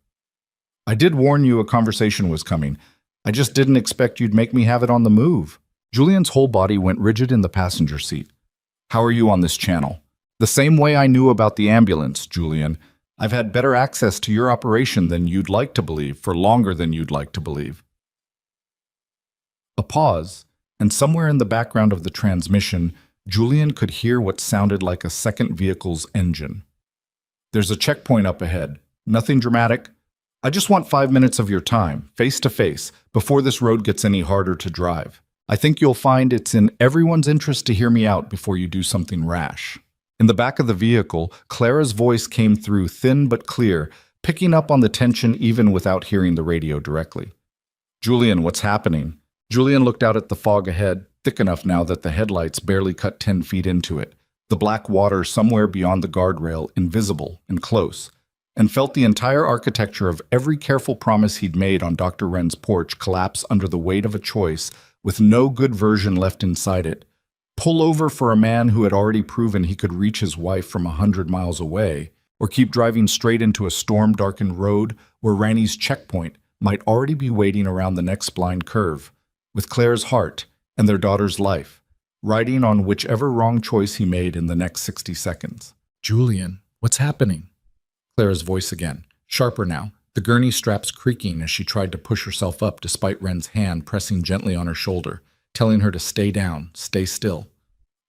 I did warn you a conversation was coming. I just didn't expect you'd make me have it on the move. Julian's whole body went rigid in the passenger seat. How are you on this channel? The same way I knew about the ambulance, Julian. I've had better access to your operation than you'd like to believe, for longer than you'd like to believe. A pause, and somewhere in the background of the transmission, Julian could hear what sounded like a second vehicle's engine. There's a checkpoint up ahead. Nothing dramatic. I just want 5 minutes of your time, face to face, before this road gets any harder to drive. I think you'll find it's in everyone's interest to hear me out before you do something rash. In the back of the vehicle, Clara's voice came through thin but clear, picking up on the tension even without hearing the radio directly. Julian, what's happening? Julian looked out at the fog ahead, thick enough now that the headlights barely cut 10 feet into it, the black water somewhere beyond the guardrail, invisible and close, and felt the entire architecture of every careful promise he'd made on Dr. Wren's porch collapse under the weight of a choice with no good version left inside it. Pull over for a man who had already proven he could reach his wife from 100 miles away, or keep driving straight into a storm-darkened road where Ranny's checkpoint might already be waiting around the next blind curve, with Claire's heart and their daughter's life, riding on whichever wrong choice he made in the next 60 seconds. Julian, what's happening? Clara's voice again, sharper now, the gurney straps creaking as she tried to push herself up despite Wren's hand pressing gently on her shoulder, telling her to stay down, stay still.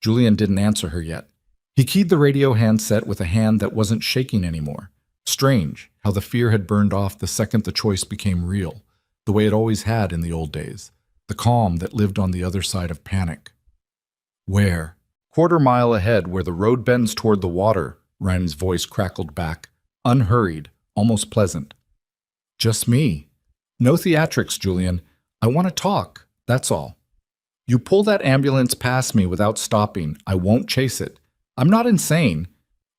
Julian didn't answer her yet. He keyed the radio handset with a hand that wasn't shaking anymore. Strange how the fear had burned off the second the choice became real, the way it always had in the old days, the calm that lived on the other side of panic. Where? Quarter-mile ahead where the road bends toward the water, Wren's voice crackled back, unhurried, almost pleasant. Just me. No theatrics, Julian. I want to talk, that's all. You pull that ambulance past me without stopping, I won't chase it. I'm not insane,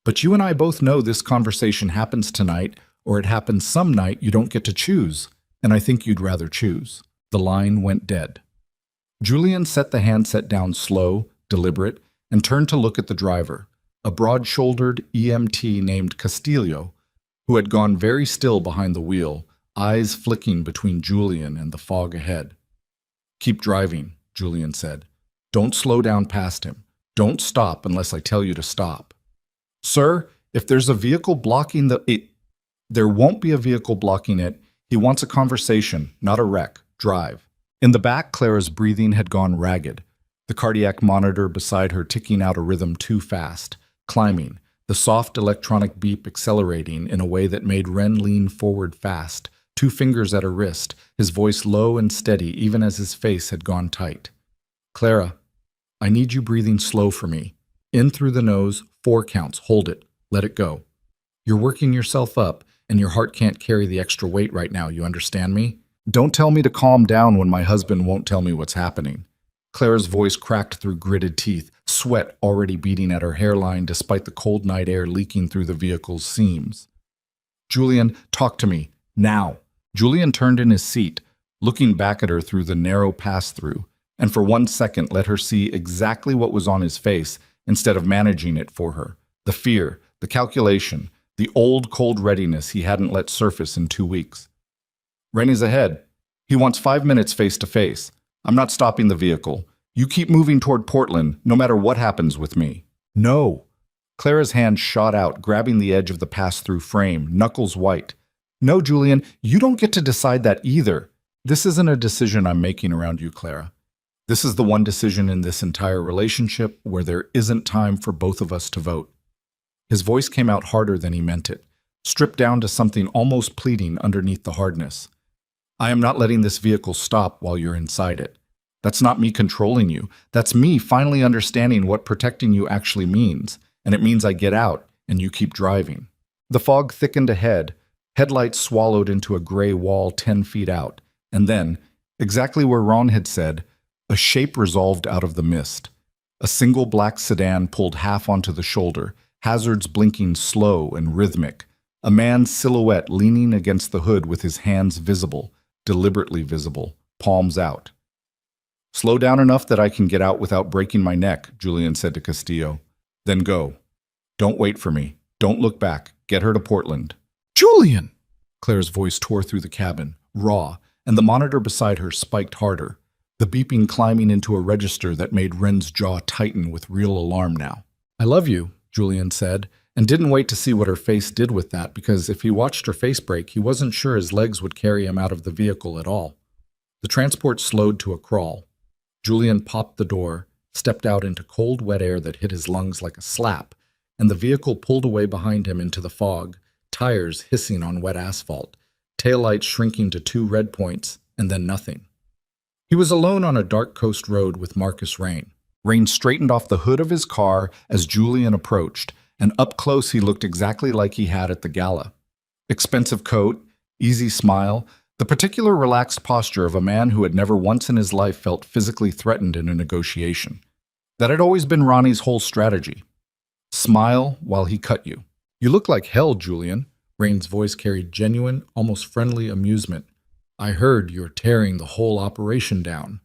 but you and I both know this conversation happens tonight, or it happens some night you don't get to choose, and I think you'd rather choose. The line went dead. Julian set the handset down slow, deliberate, and turned to look at the driver, a broad-shouldered EMT named Castillo, who had gone very still behind the wheel, eyes flicking between Julian and the fog ahead. Keep driving, Julian said. Don't slow down past him. Don't stop unless I tell you to stop. Sir, if there's a vehicle blocking there won't be a vehicle blocking it. He wants a conversation, not a wreck. Drive. In the back, Clara's breathing had gone ragged, the cardiac monitor beside her ticking out a rhythm too fast, climbing, the soft electronic beep accelerating in a way that made Ren lean forward fast, 2 fingers at her wrist, his voice low and steady even as his face had gone tight. Clara, I need you breathing slow for me. In through the nose, 4 counts, hold it, let it go. You're working yourself up, and your heart can't carry the extra weight right now, you understand me? Don't tell me to calm down when my husband won't tell me what's happening. Clara's voice cracked through gritted teeth, sweat already beading at her hairline despite the cold night air leaking through the vehicle's seams. Julian, talk to me, now. Julian turned in his seat, looking back at her through the narrow pass-through, and for 1 second let her see exactly what was on his face instead of managing it for her. The fear, the calculation, the old cold readiness he hadn't let surface in 2 weeks. Rennie's ahead. He wants 5 minutes face-to-face. I'm not stopping the vehicle. You keep moving toward Portland, no matter what happens with me. No. Clara's hand shot out, grabbing the edge of the pass-through frame, knuckles white. No, Julian, you don't get to decide that either. This isn't a decision I'm making around you, Clara. This is the one decision in this entire relationship where there isn't time for both of us to vote. His voice came out harder than he meant it, stripped down to something almost pleading underneath the hardness. I am not letting this vehicle stop while you're inside it. That's not me controlling you. That's me finally understanding what protecting you actually means, and it means I get out and you keep driving. The fog thickened ahead, headlights swallowed into a gray wall 10 feet out, and then, exactly where Ron had said, a shape resolved out of the mist. A single black sedan pulled half onto the shoulder, hazards blinking slow and rhythmic, a man's silhouette leaning against the hood with his hands visible, deliberately visible, palms out. Slow down enough that I can get out without breaking my neck, Julian said to Castillo. Then go. Don't wait for me. Don't look back. Get her to Portland. Julian! Claire's voice tore through the cabin, raw, and the monitor beside her spiked harder, the beeping climbing into a register that made Ren's jaw tighten with real alarm now. I love you, Julian said, and didn't wait to see what her face did with that because if he watched her face break, he wasn't sure his legs would carry him out of the vehicle at all. The transport slowed to a crawl. Julian popped the door, stepped out into cold, wet air that hit his lungs like a slap, and the vehicle pulled away behind him into the fog, tires hissing on wet asphalt, taillights shrinking to 2 red points, and then nothing. He was alone on a dark coast road with Marcus Rain. Rain straightened off the hood of his car as Julian approached, and up close he looked exactly like he had at the gala. Expensive coat, easy smile, the particular relaxed posture of a man who had never once in his life felt physically threatened in a negotiation. That had always been Ronnie's whole strategy. Smile while he cut you. You look like hell, Julian. Rain's voice carried genuine, almost friendly amusement. I heard you're tearing the whole operation down.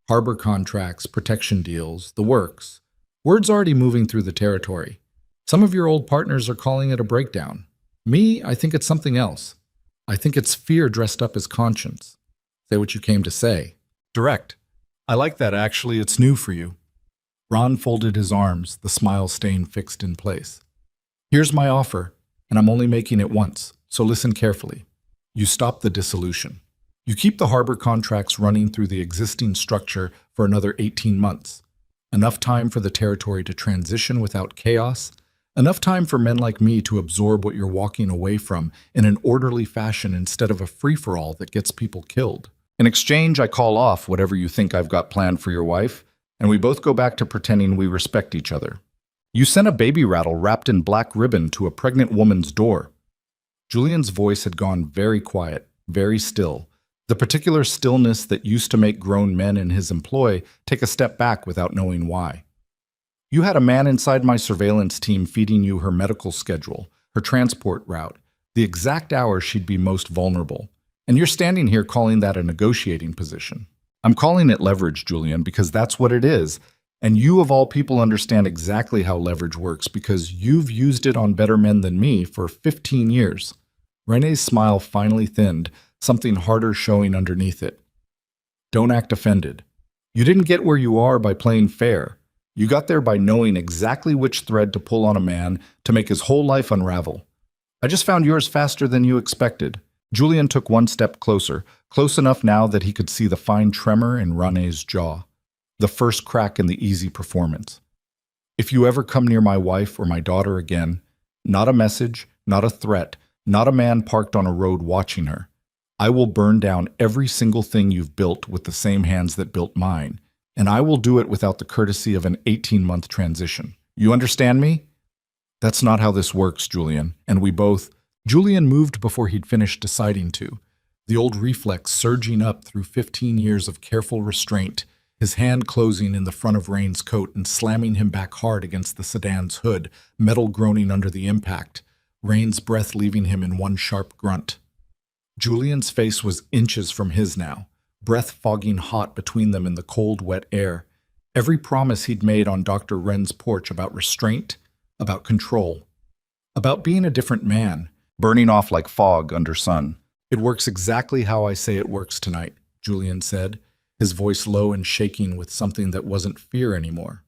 Harbor contracts, protection deals, the works. Word's already moving through the territory. Some of your old partners are calling it a breakdown. Me, I think it's something else. I think it's fear dressed up as conscience. Say what you came to say. Direct. I like that, actually. It's new for you. Ron folded his arms, the smile staying fixed in place. Here's my offer, and I'm only making it once, so listen carefully. You stop the dissolution. You keep the harbor contracts running through the existing structure for another 18 months. Enough time for the territory to transition without chaos. Enough time for men like me to absorb what you're walking away from in an orderly fashion instead of a free-for-all that gets people killed. In exchange, I call off whatever you think I've got planned for your wife, and we both go back to pretending we respect each other. You sent a baby rattle wrapped in black ribbon to a pregnant woman's door. Julian's voice had gone very quiet, very still, the particular stillness that used to make grown men in his employ take a step back without knowing why. You had a man inside my surveillance team feeding you her medical schedule, her transport route, the exact hour she'd be most vulnerable. And you're standing here calling that a negotiating position. I'm calling it leverage, Julian, because that's what it is. And you of all people understand exactly how leverage works because you've used it on better men than me for 15 years. Renee's smile finally thinned, something harder showing underneath it. Don't act offended. You didn't get where you are by playing fair. You got there by knowing exactly which thread to pull on a man to make his whole life unravel. I just found yours faster than you expected. Julian took one step closer, close enough now that he could see the fine tremor in Rene's jaw, the first crack in the easy performance. If you ever come near my wife or my daughter again, not a message, not a threat, not a man parked on a road watching her. I will burn down every single thing you've built with the same hands that built mine, and I will do it without the courtesy of an 18-month transition. You understand me? That's not how this works, Julian, and we both— Julian moved before he'd finished deciding to, the old reflex surging up through 15 years of careful restraint, his hand closing in the front of Rain's coat and slamming him back hard against the sedan's hood, metal groaning under the impact, Rain's breath leaving him in one sharp grunt. Julian's face was inches from his now, breath fogging hot between them in the cold, wet air. Every promise he'd made on Dr. Wren's porch about restraint, about control, about being a different man, burning off like fog under sun. It works exactly how I say it works tonight, Julian said, his voice low and shaking with something that wasn't fear anymore.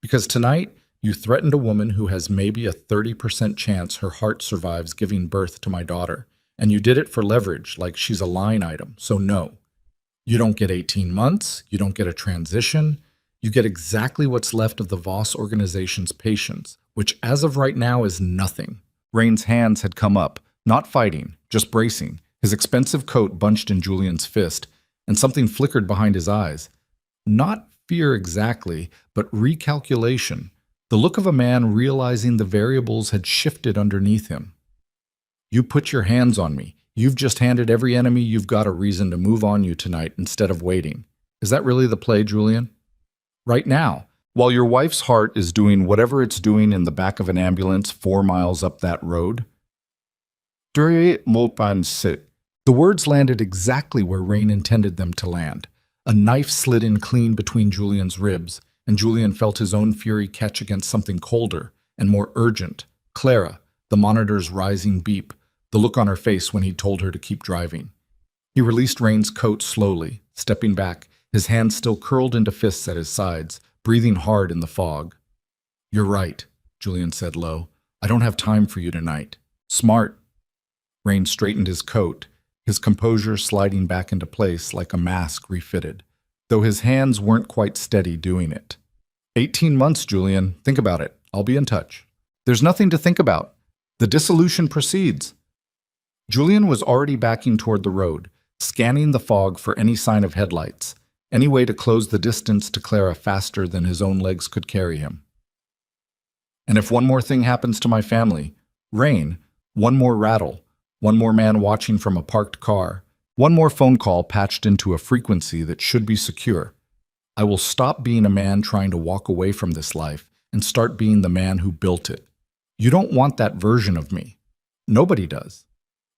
Because tonight, you threatened a woman who has maybe a 30% chance her heart survives giving birth to my daughter, and you did it for leverage, like she's a line item, so no. You don't get 18 months, you don't get a transition, you get exactly what's left of the Voss organization's patience, which as of right now is nothing. Rain's hands had come up, not fighting, just bracing, his expensive coat bunched in Julian's fist, and something flickered behind his eyes. Not fear exactly, but recalculation, the look of a man realizing the variables had shifted underneath him. You put your hands on me. You've just handed every enemy you've got a reason to move on you tonight instead of waiting. Is that really the play, Julian? Right now, while your wife's heart is doing whatever it's doing in the back of an ambulance 4 miles up that road? The words landed exactly where Rain intended them to land. A knife slid in clean between Julian's ribs, and Julian felt his own fury catch against something colder and more urgent. Clara, the monitor's rising beep, the look on her face when he told her to keep driving. He released Rain's coat slowly, stepping back, his hands still curled into fists at his sides, breathing hard in the fog. You're right, Julian said low. I don't have time for you tonight. Smart. Rain straightened his coat, his composure sliding back into place like a mask refitted, though his hands weren't quite steady doing it. 18 months, Julian. Think about it. I'll be in touch. There's nothing to think about. The dissolution proceeds. Julian was already backing toward the road, scanning the fog for any sign of headlights, any way to close the distance to Clara faster than his own legs could carry him. And if one more thing happens to my family, Rain, one more rattle, one more man watching from a parked car, one more phone call patched into a frequency that should be secure, I will stop being a man trying to walk away from this life and start being the man who built it. You don't want that version of me. Nobody does.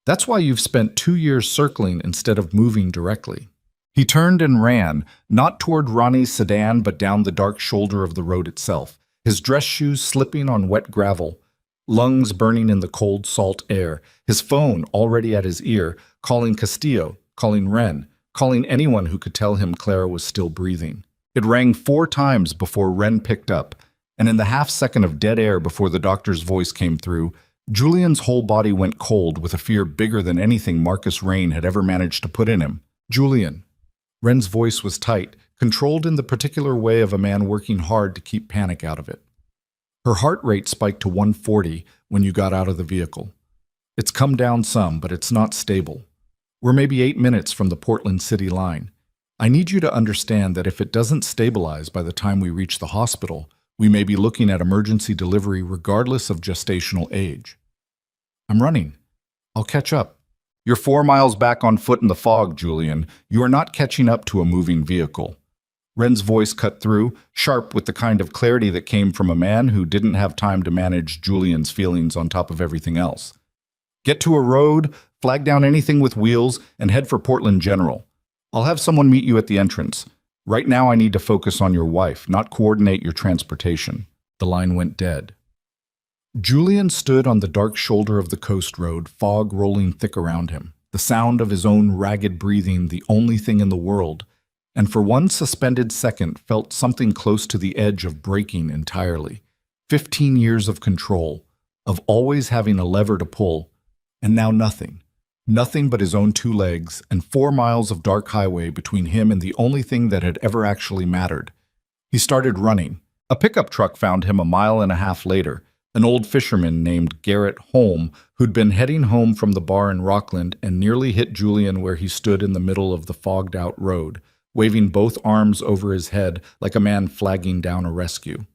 That's why you've spent 2 years circling instead of moving directly. He turned and ran, not toward Ronnie's sedan, but down the dark shoulder of the road itself, his dress shoes slipping on wet gravel, lungs burning in the cold, salt air, his phone already at his ear, calling Castillo, calling Wren, calling anyone who could tell him Clara was still breathing. It rang 4 times before Wren picked up, and in the half-second of dead air before the doctor's voice came through, Julian's whole body went cold with a fear bigger than anything Marcus Rain had ever managed to put in him. Julian. Wren's voice was tight, controlled in the particular way of a man working hard to keep panic out of it. Her heart rate spiked to 140 when you got out of the vehicle. It's come down some, but it's not stable. We're maybe 8 minutes from the Portland City line. I need you to understand that if it doesn't stabilize by the time we reach the hospital, we may be looking at emergency delivery regardless of gestational age. I'm running. I'll catch up. You're 4 miles back on foot in the fog, Julian. You are not catching up to a moving vehicle. Wren's voice cut through, sharp with the kind of clarity that came from a man who didn't have time to manage Julian's feelings on top of everything else. Get to a road, flag down anything with wheels, and head for Portland General. I'll have someone meet you at the entrance. Right now I need to focus on your wife, not coordinate your transportation. The line went dead. Julian stood on the dark shoulder of the coast road, fog rolling thick around him, the sound of his own ragged breathing the only thing in the world, and for one suspended second felt something close to the edge of breaking entirely. 15 years of control, of always having a lever to pull, and now nothing. Nothing but his own 2 legs and 4 miles of dark highway between him and the only thing that had ever actually mattered. He started running. A pickup truck found him a mile and a half later, an old fisherman named Garrett Holm, who'd been heading home from the bar in Rockland and nearly hit Julian where he stood in the middle of the fogged-out road, waving both arms over his head like a man flagging down a rescue.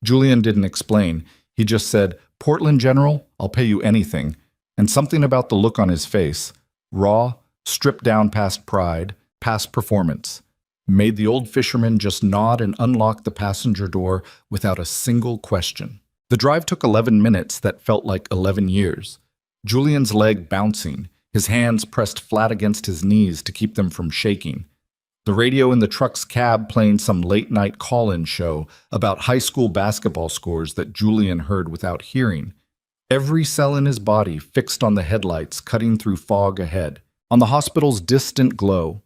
Julian didn't explain. He just said, "Portland General, I'll pay you anything," and something about the look on his face, raw, stripped down past pride, past performance, made the old fisherman just nod and unlock the passenger door without a single question. The drive took 11 minutes that felt like 11 years. Julian's leg bouncing, his hands pressed flat against his knees to keep them from shaking. The radio in the truck's cab playing some late-night call-in show about high school basketball scores that Julian heard without hearing. Every cell in his body fixed on the headlights cutting through fog ahead, on the hospital's distant glow.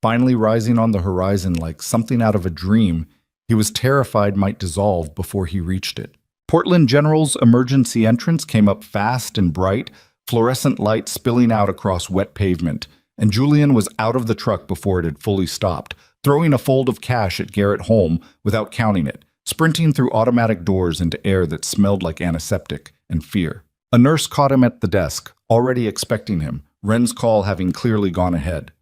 Finally rising on the horizon like something out of a dream, he was terrified might dissolve before he reached it. Portland General's emergency entrance came up fast and bright, fluorescent light spilling out across wet pavement, and Julian was out of the truck before it had fully stopped, throwing a fold of cash at Garrett Holm without counting it, sprinting through automatic doors into air that smelled like antiseptic and fear. A nurse caught him at the desk, already expecting him, Wren's call having clearly gone ahead.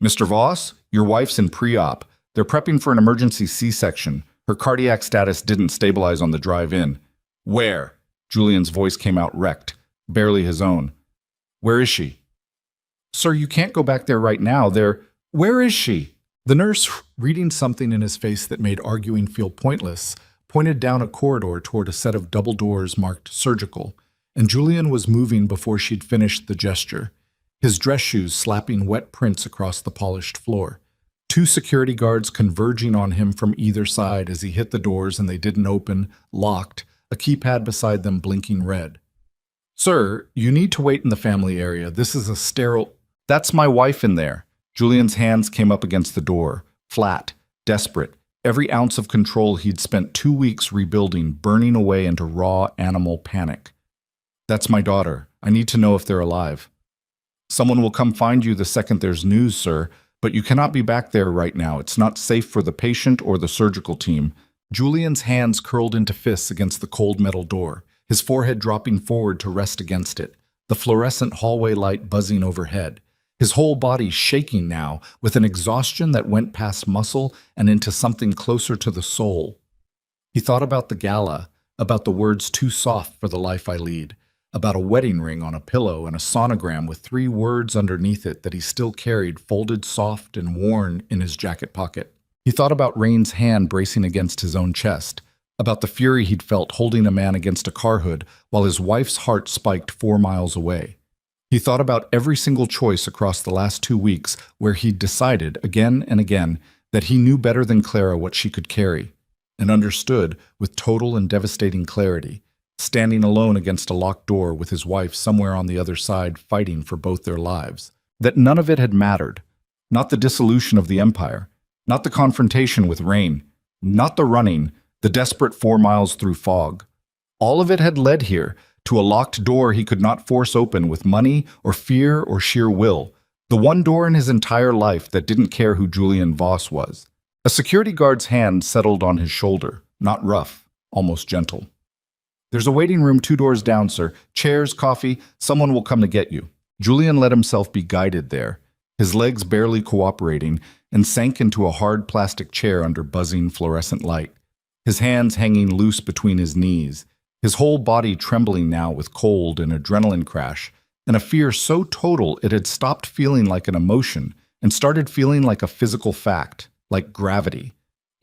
"Mr. Voss, your wife's in pre-op. They're prepping for an emergency C-section. Her cardiac status didn't stabilize on the drive in." "Where?" Julian's voice came out wrecked, barely his own. "Where is she?" "Sir, you can't go back there right now. Where is she?" The nurse, reading something in his face that made arguing feel pointless, pointed down a corridor toward a set of double doors marked surgical, and Julian was moving before she'd finished the gesture, his dress shoes slapping wet prints across the polished floor. 2 security guards converging on him from either side as he hit the doors and they didn't open, locked, a keypad beside them blinking red. "Sir, you need to wait in the family area. This is a sterile—" "That's my wife in there." Julian's hands came up against the door, flat, desperate, every ounce of control he'd spent 2 weeks rebuilding burning away into raw animal panic. "That's my daughter. I need to know if they're alive." "Someone will come find you the second there's news, sir, but you cannot be back there right now. It's not safe for the patient or the surgical team." Julian's hands curled into fists against the cold metal door, his forehead dropping forward to rest against it, the fluorescent hallway light buzzing overhead. His whole body shaking now, with an exhaustion that went past muscle and into something closer to the soul. He thought about the gala, about the words "too soft for the life I lead," about a wedding ring on a pillow and a sonogram with 3 words underneath it that he still carried folded soft and worn in his jacket pocket. He thought about Rain's hand bracing against his own chest, about the fury he'd felt holding a man against a car hood while his wife's heart spiked 4 miles away. He thought about every single choice across the last 2 weeks where he'd decided, again and again, that he knew better than Clara what she could carry, and understood, with total and devastating clarity, standing alone against a locked door with his wife somewhere on the other side fighting for both their lives, that none of it had mattered. Not the dissolution of the empire, not the confrontation with Rain, not the running, the desperate 4 miles through fog. All of it had led here, to a locked door he could not force open with money or fear or sheer will, the one door in his entire life that didn't care who Julian Voss was. A security guard's hand settled on his shoulder, not rough, almost gentle. "There's a waiting room 2 doors down, sir. Chairs, coffee, someone will come to get you." Julian let himself be guided there, his legs barely cooperating, and sank into a hard plastic chair under buzzing fluorescent light, his hands hanging loose between his knees, his whole body trembling now with cold and adrenaline crash, and a fear so total it had stopped feeling like an emotion and started feeling like a physical fact, like gravity,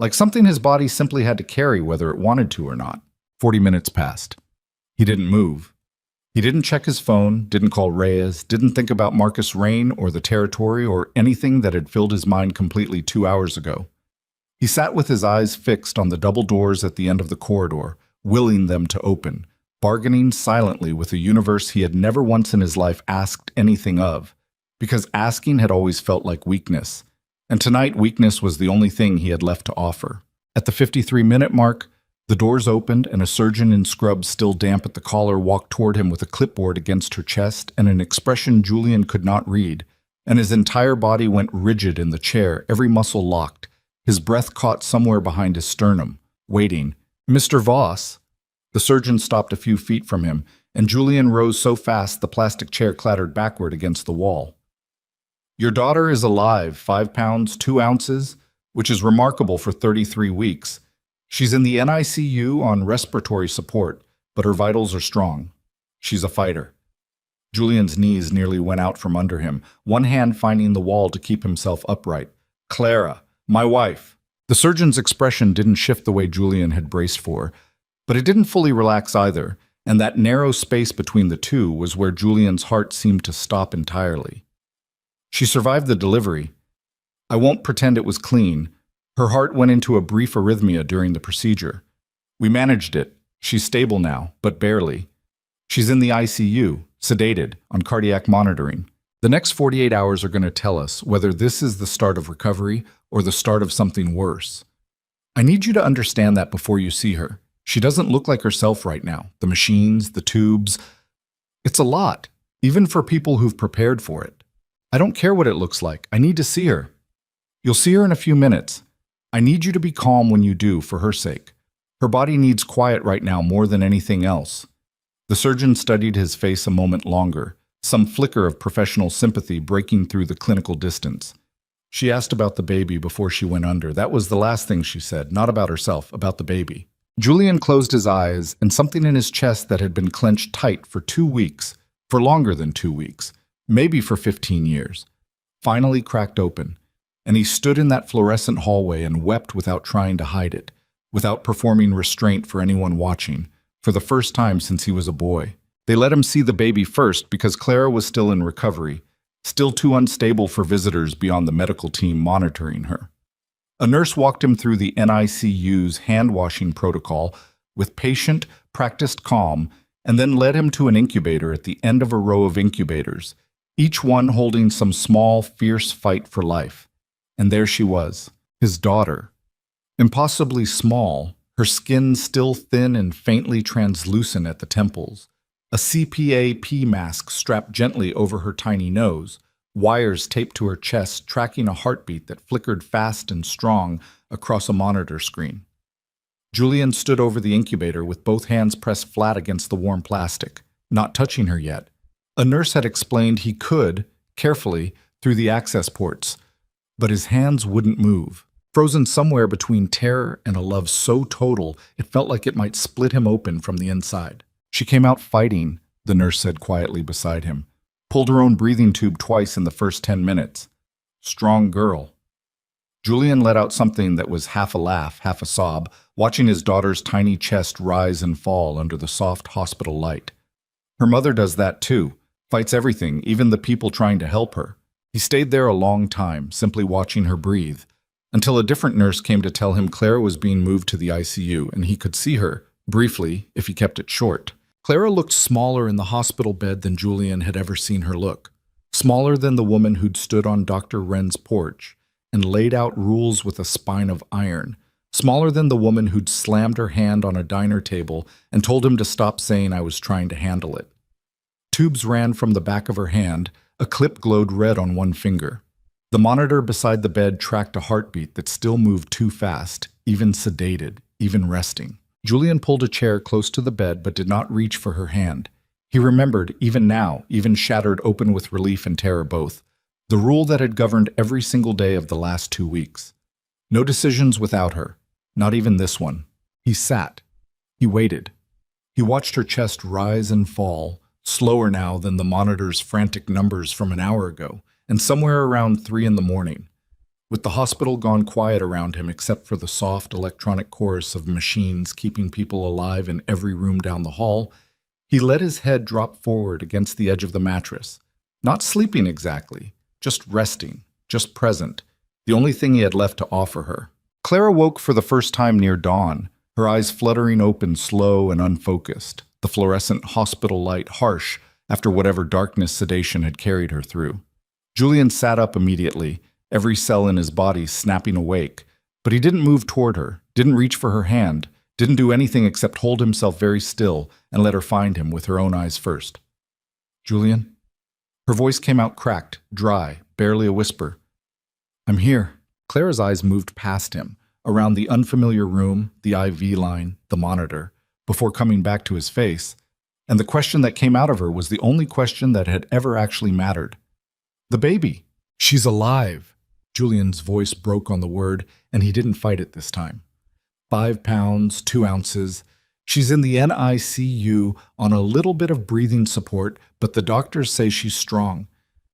like something his body simply had to carry whether it wanted to or not. 40 minutes passed. He didn't move. He didn't check his phone, didn't call Reyes, didn't think about Marcus Rain or the territory or anything that had filled his mind completely 2 hours ago. He sat with his eyes fixed on the double doors at the end of the corridor, willing them to open, bargaining silently with a universe he had never once in his life asked anything of, because asking had always felt like weakness, And tonight, weakness was the only thing he had left to offer. At the 53-minute mark, the doors opened and a surgeon in scrubs still damp at the collar walked toward him with a clipboard against her chest and an expression Julian could not read, and his entire body went rigid in the chair, every muscle locked, his breath caught somewhere behind his sternum, waiting. "Mr. Voss." The surgeon stopped a few feet from him, and Julian rose so fast the plastic chair clattered backward against the wall. "Your daughter is alive, 5 pounds, 2 ounces, which is remarkable for 33 weeks. She's in the NICU on respiratory support, but her vitals are strong. She's a fighter." Julian's knees nearly went out from under him, one hand finding the wall to keep himself upright. "Clara, my wife." The surgeon's expression didn't shift the way Julian had braced for, but it didn't fully relax either, and that narrow space between the two was where Julian's heart seemed to stop entirely. "She survived the delivery. I won't pretend it was clean. Her heart went into a brief arrhythmia during the procedure. We managed it. She's stable now, but barely. She's in the ICU, sedated, on cardiac monitoring. The next 48 hours are going to tell us whether this is the start of recovery or the start of something worse. I need you to understand that before you see her. She doesn't look like herself right now. The machines, the tubes. It's a lot, even for people who've prepared for it. I don't care what it looks like. I need to see her. You'll see her in a few minutes. I need you to be calm when you do, for her sake. Her body needs quiet right now more than anything else." The surgeon studied his face a moment longer, some flicker of professional sympathy breaking through the clinical distance. "She asked about the baby before she went under. That was the last thing she said, not about herself, about the baby." Julian closed his eyes, and something in his chest that had been clenched tight for 2 weeks, for longer than 2 weeks, maybe for 15 years, finally cracked open, and he stood in that fluorescent hallway and wept without trying to hide it, without performing restraint for anyone watching, for the first time since he was a boy. They let him see the baby first because Clara was still in recovery, still too unstable for visitors beyond the medical team monitoring her. A nurse walked him through the NICU's hand-washing protocol with patient, practiced calm, and then led him to an incubator at the end of a row of incubators, each one holding some small, fierce fight for life. And there she was, his daughter. Impossibly small, her skin still thin and faintly translucent at the temples, a CPAP mask strapped gently over her tiny nose, wires taped to her chest tracking a heartbeat that flickered fast and strong across a monitor screen. Julian stood over the incubator with both hands pressed flat against the warm plastic, not touching her yet. A nurse had explained he could, carefully, through the access ports, but his hands wouldn't move, frozen somewhere between terror and a love so total it felt like it might split him open from the inside. "She came out fighting," the nurse said quietly beside him. "Pulled her own breathing tube twice in the first 10 minutes. Strong girl." Julian let out something that was half a laugh, half a sob, watching his daughter's tiny chest rise and fall under the soft hospital light. "Her mother does that too, fights everything, even the people trying to help her." He stayed there a long time, simply watching her breathe, until a different nurse came to tell him Clara was being moved to the ICU and he could see her, briefly, if he kept it short. Clara looked smaller in the hospital bed than Julian had ever seen her look, smaller than the woman who'd stood on Dr. Wren's porch and laid out rules with a spine of iron, smaller than the woman who'd slammed her hand on a diner table and told him to stop saying I was trying to handle it. Tubes ran from the back of her hand, a clip glowed red on one finger. The monitor beside the bed tracked a heartbeat that still moved too fast, even sedated, even resting. Julian pulled a chair close to the bed but did not reach for her hand. He remembered, even now, even shattered open with relief and terror both, the rule that had governed every single day of the last 2 weeks. No decisions without her, not even this one. He sat. He waited. He watched her chest rise and fall, slower now than the monitor's frantic numbers from an hour ago, and somewhere around 3 in the morning. With the hospital gone quiet around him except for the soft electronic chorus of machines keeping people alive in every room down the hall, he let his head drop forward against the edge of the mattress. Not sleeping exactly, just resting, just present, the only thing he had left to offer her. Clara woke for the first time near dawn, her eyes fluttering open, slow and unfocused, the fluorescent hospital light harsh after whatever darkness sedation had carried her through. Julian sat up immediately, every cell in his body snapping awake. But he didn't move toward her, didn't reach for her hand, didn't do anything except hold himself very still and let her find him with her own eyes first. "Julian?" Her voice came out cracked, dry, barely a whisper. "I'm here." Clara's eyes moved past him, around the unfamiliar room, the IV line, the monitor, before coming back to his face, and the question that came out of her was the only question that had ever actually mattered. "The baby. She's alive." Julian's voice broke on the word, and he didn't fight it this time. 5 pounds, 2 ounces. She's in the NICU on a little bit of breathing support, but the doctors say she's strong.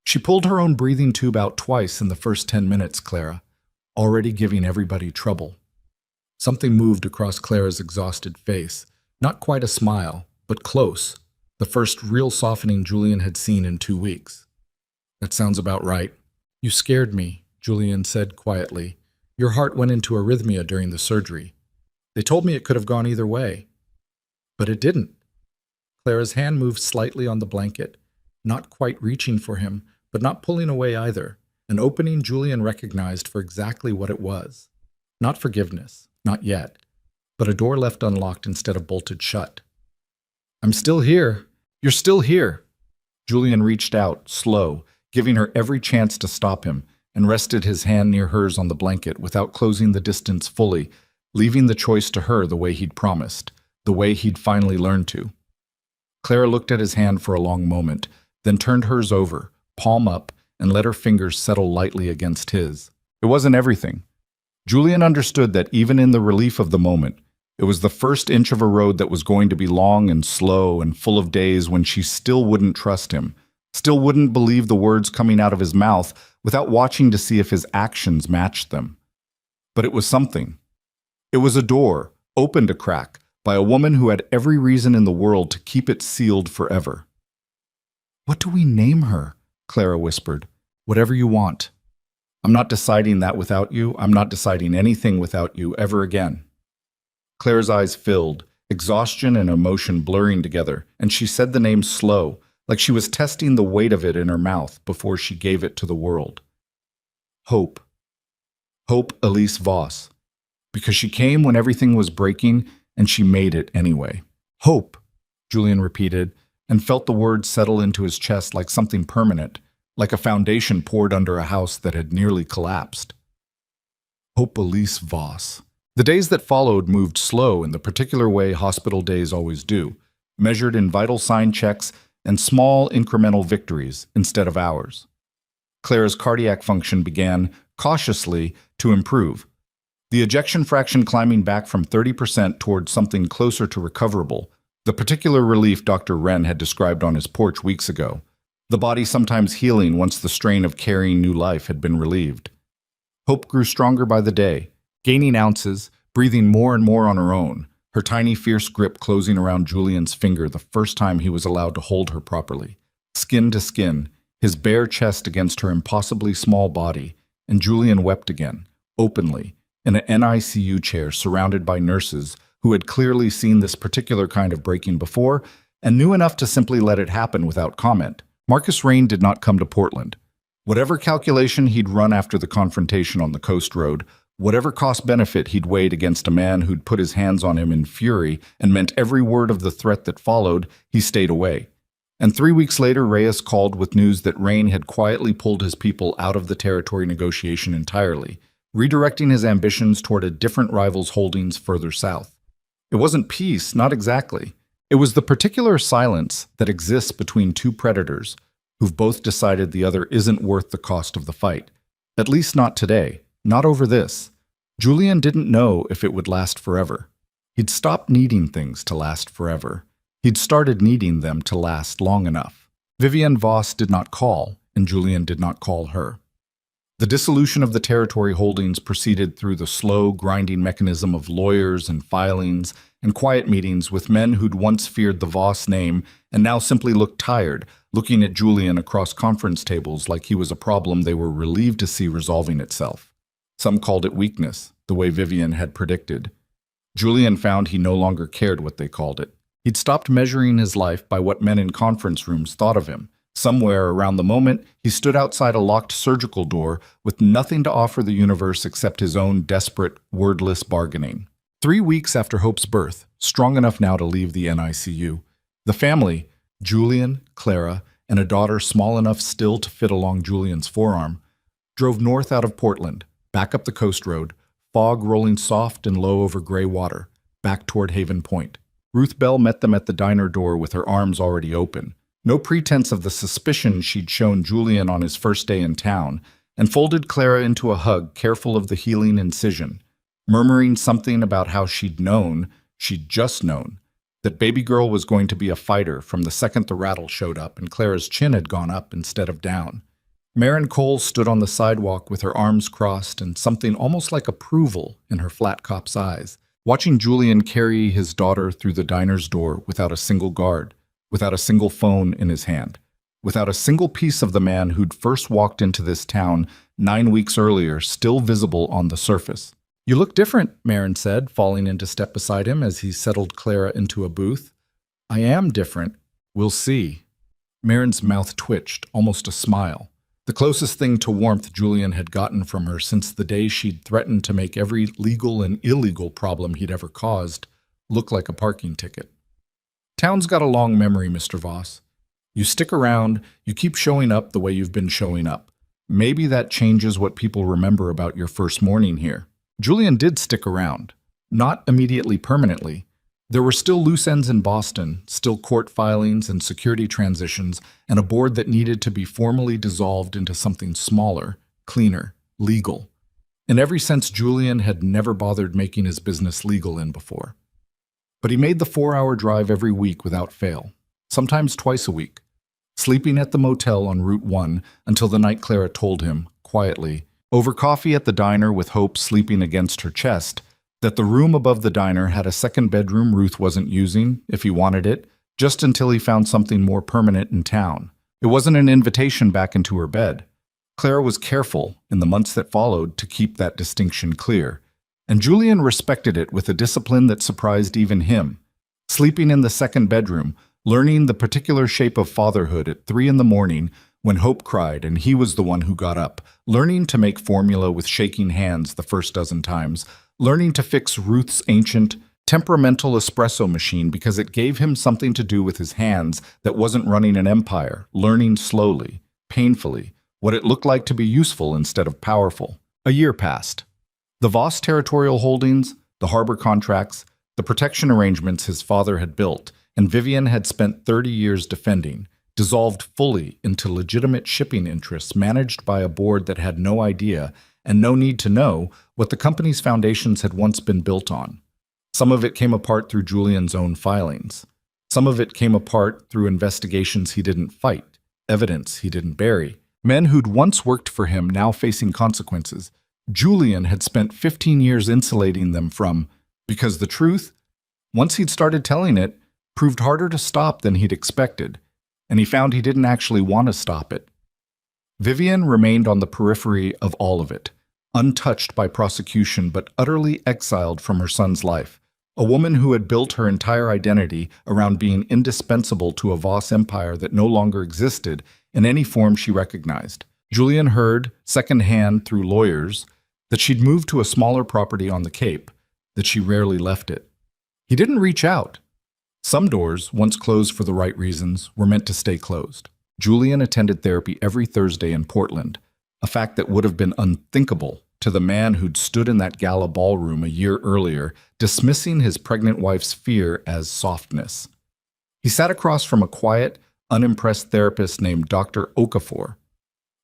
She pulled her own breathing tube out twice in the first 10 minutes, Clara, already giving everybody trouble. Something moved across Clara's exhausted face. Not quite a smile, but close. The first real softening Julian had seen in 2 weeks. "That sounds about right." "You scared me," Julian said quietly. "Your heart went into arrhythmia during the surgery. They told me it could have gone either way. But it didn't." Clara's hand moved slightly on the blanket, not quite reaching for him, but not pulling away either, an opening Julian recognized for exactly what it was. Not forgiveness, not yet, but a door left unlocked instead of bolted shut. "I'm still here. You're still here." Julian reached out, slow, giving her every chance to stop him, and rested his hand near hers on the blanket without closing the distance fully, leaving the choice to her the way he'd promised, the way he'd finally learned to. Clara looked at his hand for a long moment, then turned hers over, palm up, and let her fingers settle lightly against his. It wasn't everything. Julian understood that even in the relief of the moment, it was the first inch of a road that was going to be long and slow and full of days when she still wouldn't trust him, still wouldn't believe the words coming out of his mouth without watching to see if his actions matched them. But it was something. It was a door, opened a crack, by a woman who had every reason in the world to keep it sealed forever. "What do we name her?" Clara whispered. "Whatever you want. I'm not deciding that without you. I'm not deciding anything without you ever again." Clara's eyes filled, exhaustion and emotion blurring together, and she said the name slow, like she was testing the weight of it in her mouth before she gave it to the world. Hope. Hope Elise Voss. Because she came when everything was breaking, and she made it anyway. "Hope," Julian repeated, and felt the words settle into his chest like something permanent, like a foundation poured under a house that had nearly collapsed. Hope Elise Voss. The days that followed moved slow in the particular way hospital days always do, measured in vital sign checks and small incremental victories instead of hours. Clara's cardiac function began, cautiously, to improve. The ejection fraction climbing back from 30% towards something closer to recoverable, the particular relief Dr. Wren had described on his porch weeks ago, the body sometimes healing once the strain of carrying new life had been relieved. Hope grew stronger by the day, gaining ounces, breathing more and more on her own, her tiny fierce grip closing around Julian's finger the first time he was allowed to hold her properly. Skin to skin, his bare chest against her impossibly small body, and Julian wept again, openly, in an NICU chair surrounded by nurses who had clearly seen this particular kind of breaking before and knew enough to simply let it happen without comment. Marcus Rain did not come to Portland. Whatever calculation he'd run after the confrontation on the coast road, whatever cost-benefit he'd weighed against a man who'd put his hands on him in fury and meant every word of the threat that followed, he stayed away. And 3 weeks later, Reyes called with news that Rain had quietly pulled his people out of the territory negotiation entirely, redirecting his ambitions toward a different rival's holdings further south. It wasn't peace, not exactly. It was the particular silence that exists between two predators who've both decided the other isn't worth the cost of the fight. At least not today, not over this. Julian didn't know if it would last forever. He'd stopped needing things to last forever. He'd started needing them to last long enough. Vivienne Voss did not call, and Julian did not call her. The dissolution of the territory holdings proceeded through the slow, grinding mechanism of lawyers and filings and quiet meetings with men who'd once feared the Voss name and now simply looked tired, looking at Julian across conference tables like he was a problem they were relieved to see resolving itself. Some called it weakness, the way Vivienne had predicted. Julian found he no longer cared what they called it. He'd stopped measuring his life by what men in conference rooms thought of him, Somewhere around the moment, he stood outside a locked surgical door with nothing to offer the universe except his own desperate, wordless bargaining. 3 weeks after Hope's birth, strong enough now to leave the NICU, the family, Julian, Clara, and a daughter small enough still to fit along Julian's forearm, drove north out of Portland, back up the coast road, fog rolling soft and low over gray water, back toward Haven Point. Ruth Bell met them at the diner door with her arms already open. No pretense of the suspicion she'd shown Julian on his first day in town, and folded Clara into a hug, careful of the healing incision, murmuring something about how she'd just known, that baby girl was going to be a fighter from the second the rattle showed up and Clara's chin had gone up instead of down. Maren Cole stood on the sidewalk with her arms crossed and something almost like approval in her flat cop's eyes, watching Julian carry his daughter through the diner's door without a single guard, without a single phone in his hand, without a single piece of the man who'd first walked into this town 9 weeks earlier still visible on the surface. "You look different," Maren said, falling into step beside him as he settled Clara into a booth. "I am different. We'll see." Maren's mouth twitched, almost a smile. The closest thing to warmth Julian had gotten from her since the day she'd threatened to make every legal and illegal problem he'd ever caused look like a parking ticket. "Town's got a long memory, Mr. Voss. You stick around, you keep showing up the way you've been showing up. Maybe that changes what people remember about your first morning here." Julian did stick around, not immediately permanently. There were still loose ends in Boston, still court filings and security transitions, and a board that needed to be formally dissolved into something smaller, cleaner, legal. In every sense, Julian had never bothered making his business legal in before. But he made the 4-hour drive every week without fail, sometimes twice a week, sleeping at the motel on Route 1 until the night Clara told him, quietly, over coffee at the diner with Hope sleeping against her chest, that the room above the diner had a second bedroom Ruth wasn't using, if he wanted it, just until he found something more permanent in town. It wasn't an invitation back into her bed. Clara was careful, in the months that followed, to keep that distinction clear, and Julian respected it with a discipline that surprised even him. Sleeping in the second bedroom, learning the particular shape of fatherhood at 3 in the morning when Hope cried and he was the one who got up, learning to make formula with shaking hands the first dozen times, learning to fix Ruth's ancient, temperamental espresso machine because it gave him something to do with his hands that wasn't running an empire, learning slowly, painfully, what it looked like to be useful instead of powerful. A year passed. The Voss territorial holdings, the harbor contracts, the protection arrangements his father had built, and Vivian had spent 30 years defending, dissolved fully into legitimate shipping interests managed by a board that had no idea and no need to know what the company's foundations had once been built on. Some of it came apart through Julian's own filings. Some of it came apart through investigations he didn't fight, evidence he didn't bury. Men who'd once worked for him now facing consequences. Julian had spent 15 years insulating them from, because the truth, once he'd started telling it, proved harder to stop than he'd expected, and he found he didn't actually want to stop it. Vivian remained on the periphery of all of it, untouched by prosecution but utterly exiled from her son's life, a woman who had built her entire identity around being indispensable to a Voss empire that no longer existed in any form she recognized. Julian heard, secondhand through lawyers, that she'd moved to a smaller property on the Cape, that she rarely left it. He didn't reach out. Some doors, once closed for the right reasons, were meant to stay closed. Julian attended therapy every Thursday in Portland, a fact that would have been unthinkable to the man who'd stood in that gala ballroom a year earlier, dismissing his pregnant wife's fear as softness. He sat across from a quiet, unimpressed therapist named Dr. Okafor,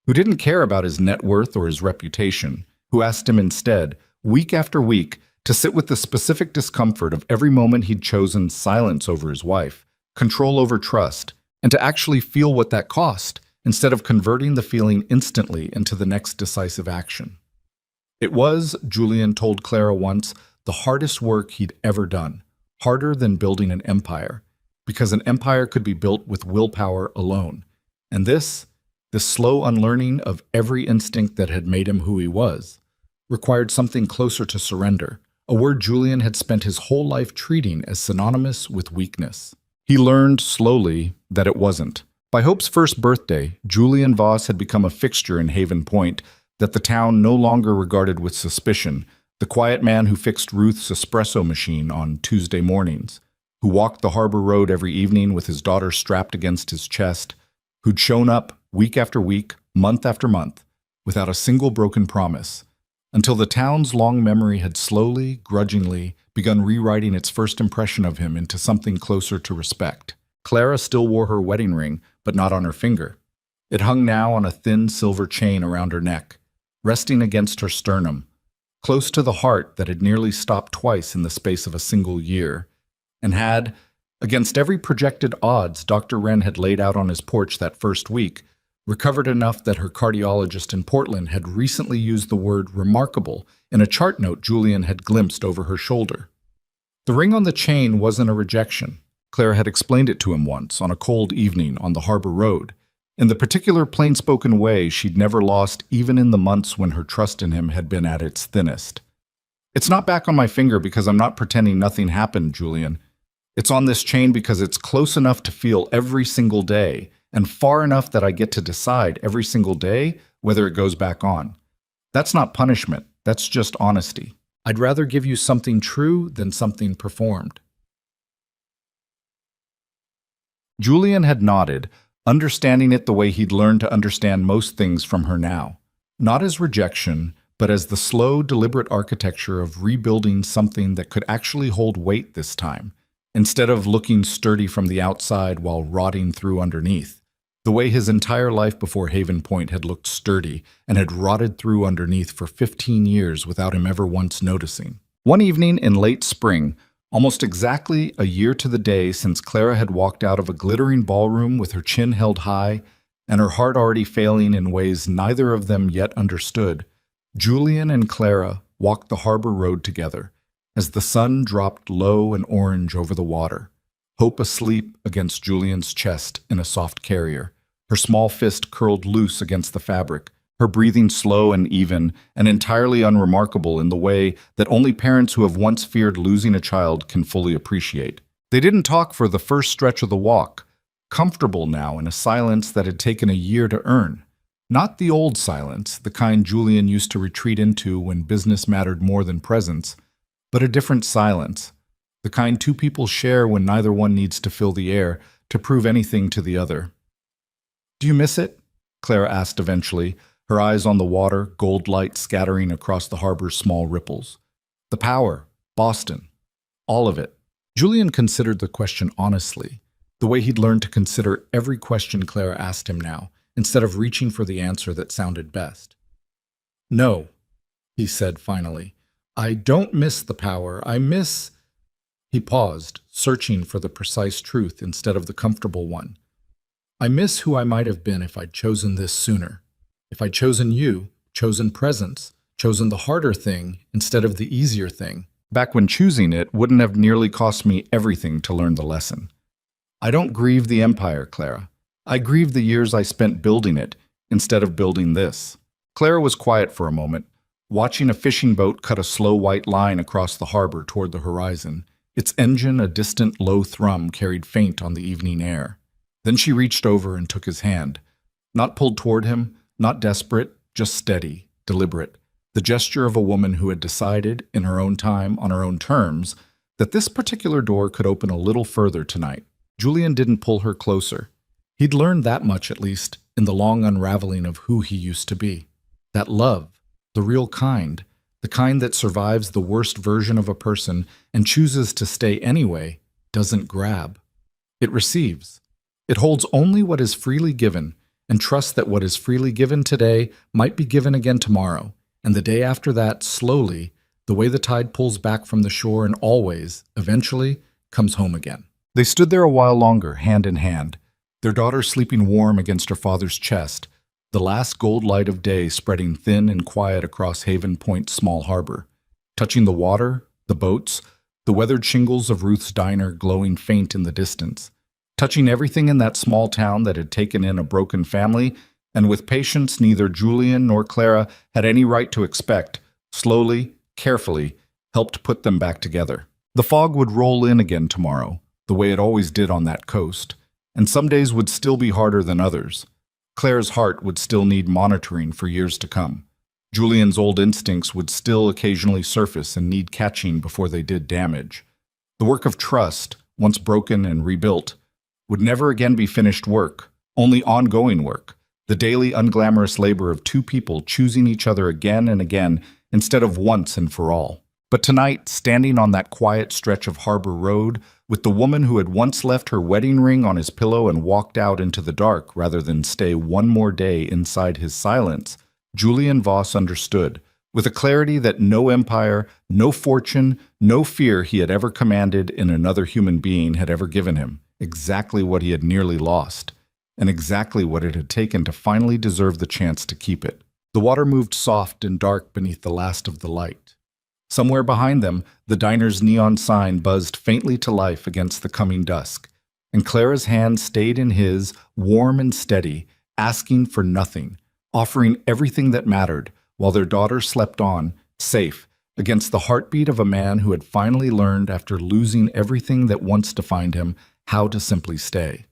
who didn't care about his net worth or his reputation, who asked him instead, week after week, to sit with the specific discomfort of every moment he'd chosen silence over his wife, control over trust, and to actually feel what that cost, instead of converting the feeling instantly into the next decisive action. It was, Julian told Clara once, the hardest work he'd ever done, harder than building an empire, because an empire could be built with willpower alone. And this slow unlearning of every instinct that had made him who he was, required something closer to surrender, a word Julian had spent his whole life treating as synonymous with weakness. He learned slowly that it wasn't. By Hope's first birthday, Julian Voss had become a fixture in Haven Point that the town no longer regarded with suspicion, the quiet man who fixed Ruth's espresso machine on Tuesday mornings, who walked the harbor road every evening with his daughter strapped against his chest, who'd shown up week after week, month after month, without a single broken promise, until the town's long memory had slowly, grudgingly, begun rewriting its first impression of him into something closer to respect. Clara still wore her wedding ring, but not on her finger. It hung now on a thin silver chain around her neck, resting against her sternum, close to the heart that had nearly stopped twice in the space of a single year, and had, against every projected odds Dr. Wren had laid out on his porch that first week, recovered enough that her cardiologist in Portland had recently used the word remarkable in a chart note Julian had glimpsed over her shoulder. The ring on the chain wasn't a rejection. Clara had explained it to him once on a cold evening on the harbor road, in the particular plain-spoken way she'd never lost even in the months when her trust in him had been at its thinnest. "It's not back on my finger because I'm not pretending nothing happened, Julian. It's on this chain because it's close enough to feel every single day, and far enough that I get to decide every single day whether it goes back on. That's not punishment, that's just honesty. I'd rather give you something true than something performed." Julian had nodded, understanding it the way he'd learned to understand most things from her now. Not as rejection, but as the slow, deliberate architecture of rebuilding something that could actually hold weight this time, instead of looking sturdy from the outside while rotting through underneath, the way his entire life before Haven Point had looked sturdy and had rotted through underneath for 15 years without him ever once noticing. One evening in late spring, almost exactly a year to the day since Clara had walked out of a glittering ballroom with her chin held high and her heart already failing in ways neither of them yet understood, Julian and Clara walked the harbor road together as the sun dropped low and orange over the water, Hope asleep against Julian's chest in a soft carrier, her small fist curled loose against the fabric, her breathing slow and even and entirely unremarkable in the way that only parents who have once feared losing a child can fully appreciate. They didn't talk for the first stretch of the walk, comfortable now in a silence that had taken a year to earn. Not the old silence, the kind Julian used to retreat into when business mattered more than presence, but a different silence, the kind two people share when neither one needs to fill the air to prove anything to the other. "Do you miss it?" Clara asked eventually, her eyes on the water, gold light scattering across the harbor's small ripples. "The power, Boston, all of it." Julian considered the question honestly, the way he'd learned to consider every question Clara asked him now, instead of reaching for the answer that sounded best. "No," he said finally. "I don't miss the power. I miss—" He paused, searching for the precise truth instead of the comfortable one. "I miss who I might have been if I'd chosen this sooner. If I'd chosen you, chosen presence, chosen the harder thing instead of the easier thing. Back when choosing it wouldn't have nearly cost me everything to learn the lesson. I don't grieve the empire, Clara. I grieve the years I spent building it instead of building this." Clara was quiet for a moment, watching a fishing boat cut a slow white line across the harbor toward the horizon, its engine a distant low thrum carried faint on the evening air. Then she reached over and took his hand, not pulled toward him, not desperate, just steady, deliberate, the gesture of a woman who had decided, in her own time, on her own terms, that this particular door could open a little further tonight. Julian didn't pull her closer. He'd learned that much, at least, in the long unraveling of who he used to be. That love, the real kind, the kind that survives the worst version of a person and chooses to stay anyway, doesn't grab. It receives. It holds only what is freely given, and trusts that what is freely given today might be given again tomorrow, and the day after that, slowly, the way the tide pulls back from the shore and always, eventually, comes home again. They stood there a while longer, hand in hand, their daughter sleeping warm against her father's chest, the last gold light of day spreading thin and quiet across Haven Point's small harbor, touching the water, the boats, the weathered shingles of Ruth's diner glowing faint in the distance, touching everything in that small town that had taken in a broken family, and with patience neither Julian nor Clara had any right to expect, slowly, carefully, helped put them back together. The fog would roll in again tomorrow, the way it always did on that coast, and some days would still be harder than others. Claire's heart would still need monitoring for years to come. Julian's old instincts would still occasionally surface and need catching before they did damage. The work of trust, once broken and rebuilt, would never again be finished work, only ongoing work, the daily unglamorous labor of two people choosing each other again and again instead of once and for all. But tonight, standing on that quiet stretch of Harbor Road, with the woman who had once left her wedding ring on his pillow and walked out into the dark rather than stay one more day inside his silence, Julian Voss understood, with a clarity that no empire, no fortune, no fear he had ever commanded in another human being had ever given him, exactly what he had nearly lost, and exactly what it had taken to finally deserve the chance to keep it. The water moved soft and dark beneath the last of the light. Somewhere behind them, the diner's neon sign buzzed faintly to life against the coming dusk, and Clara's hand stayed in his, warm and steady, asking for nothing, offering everything that mattered, while their daughter slept on, safe, against the heartbeat of a man who had finally learned, after losing everything that once defined him, how to simply stay.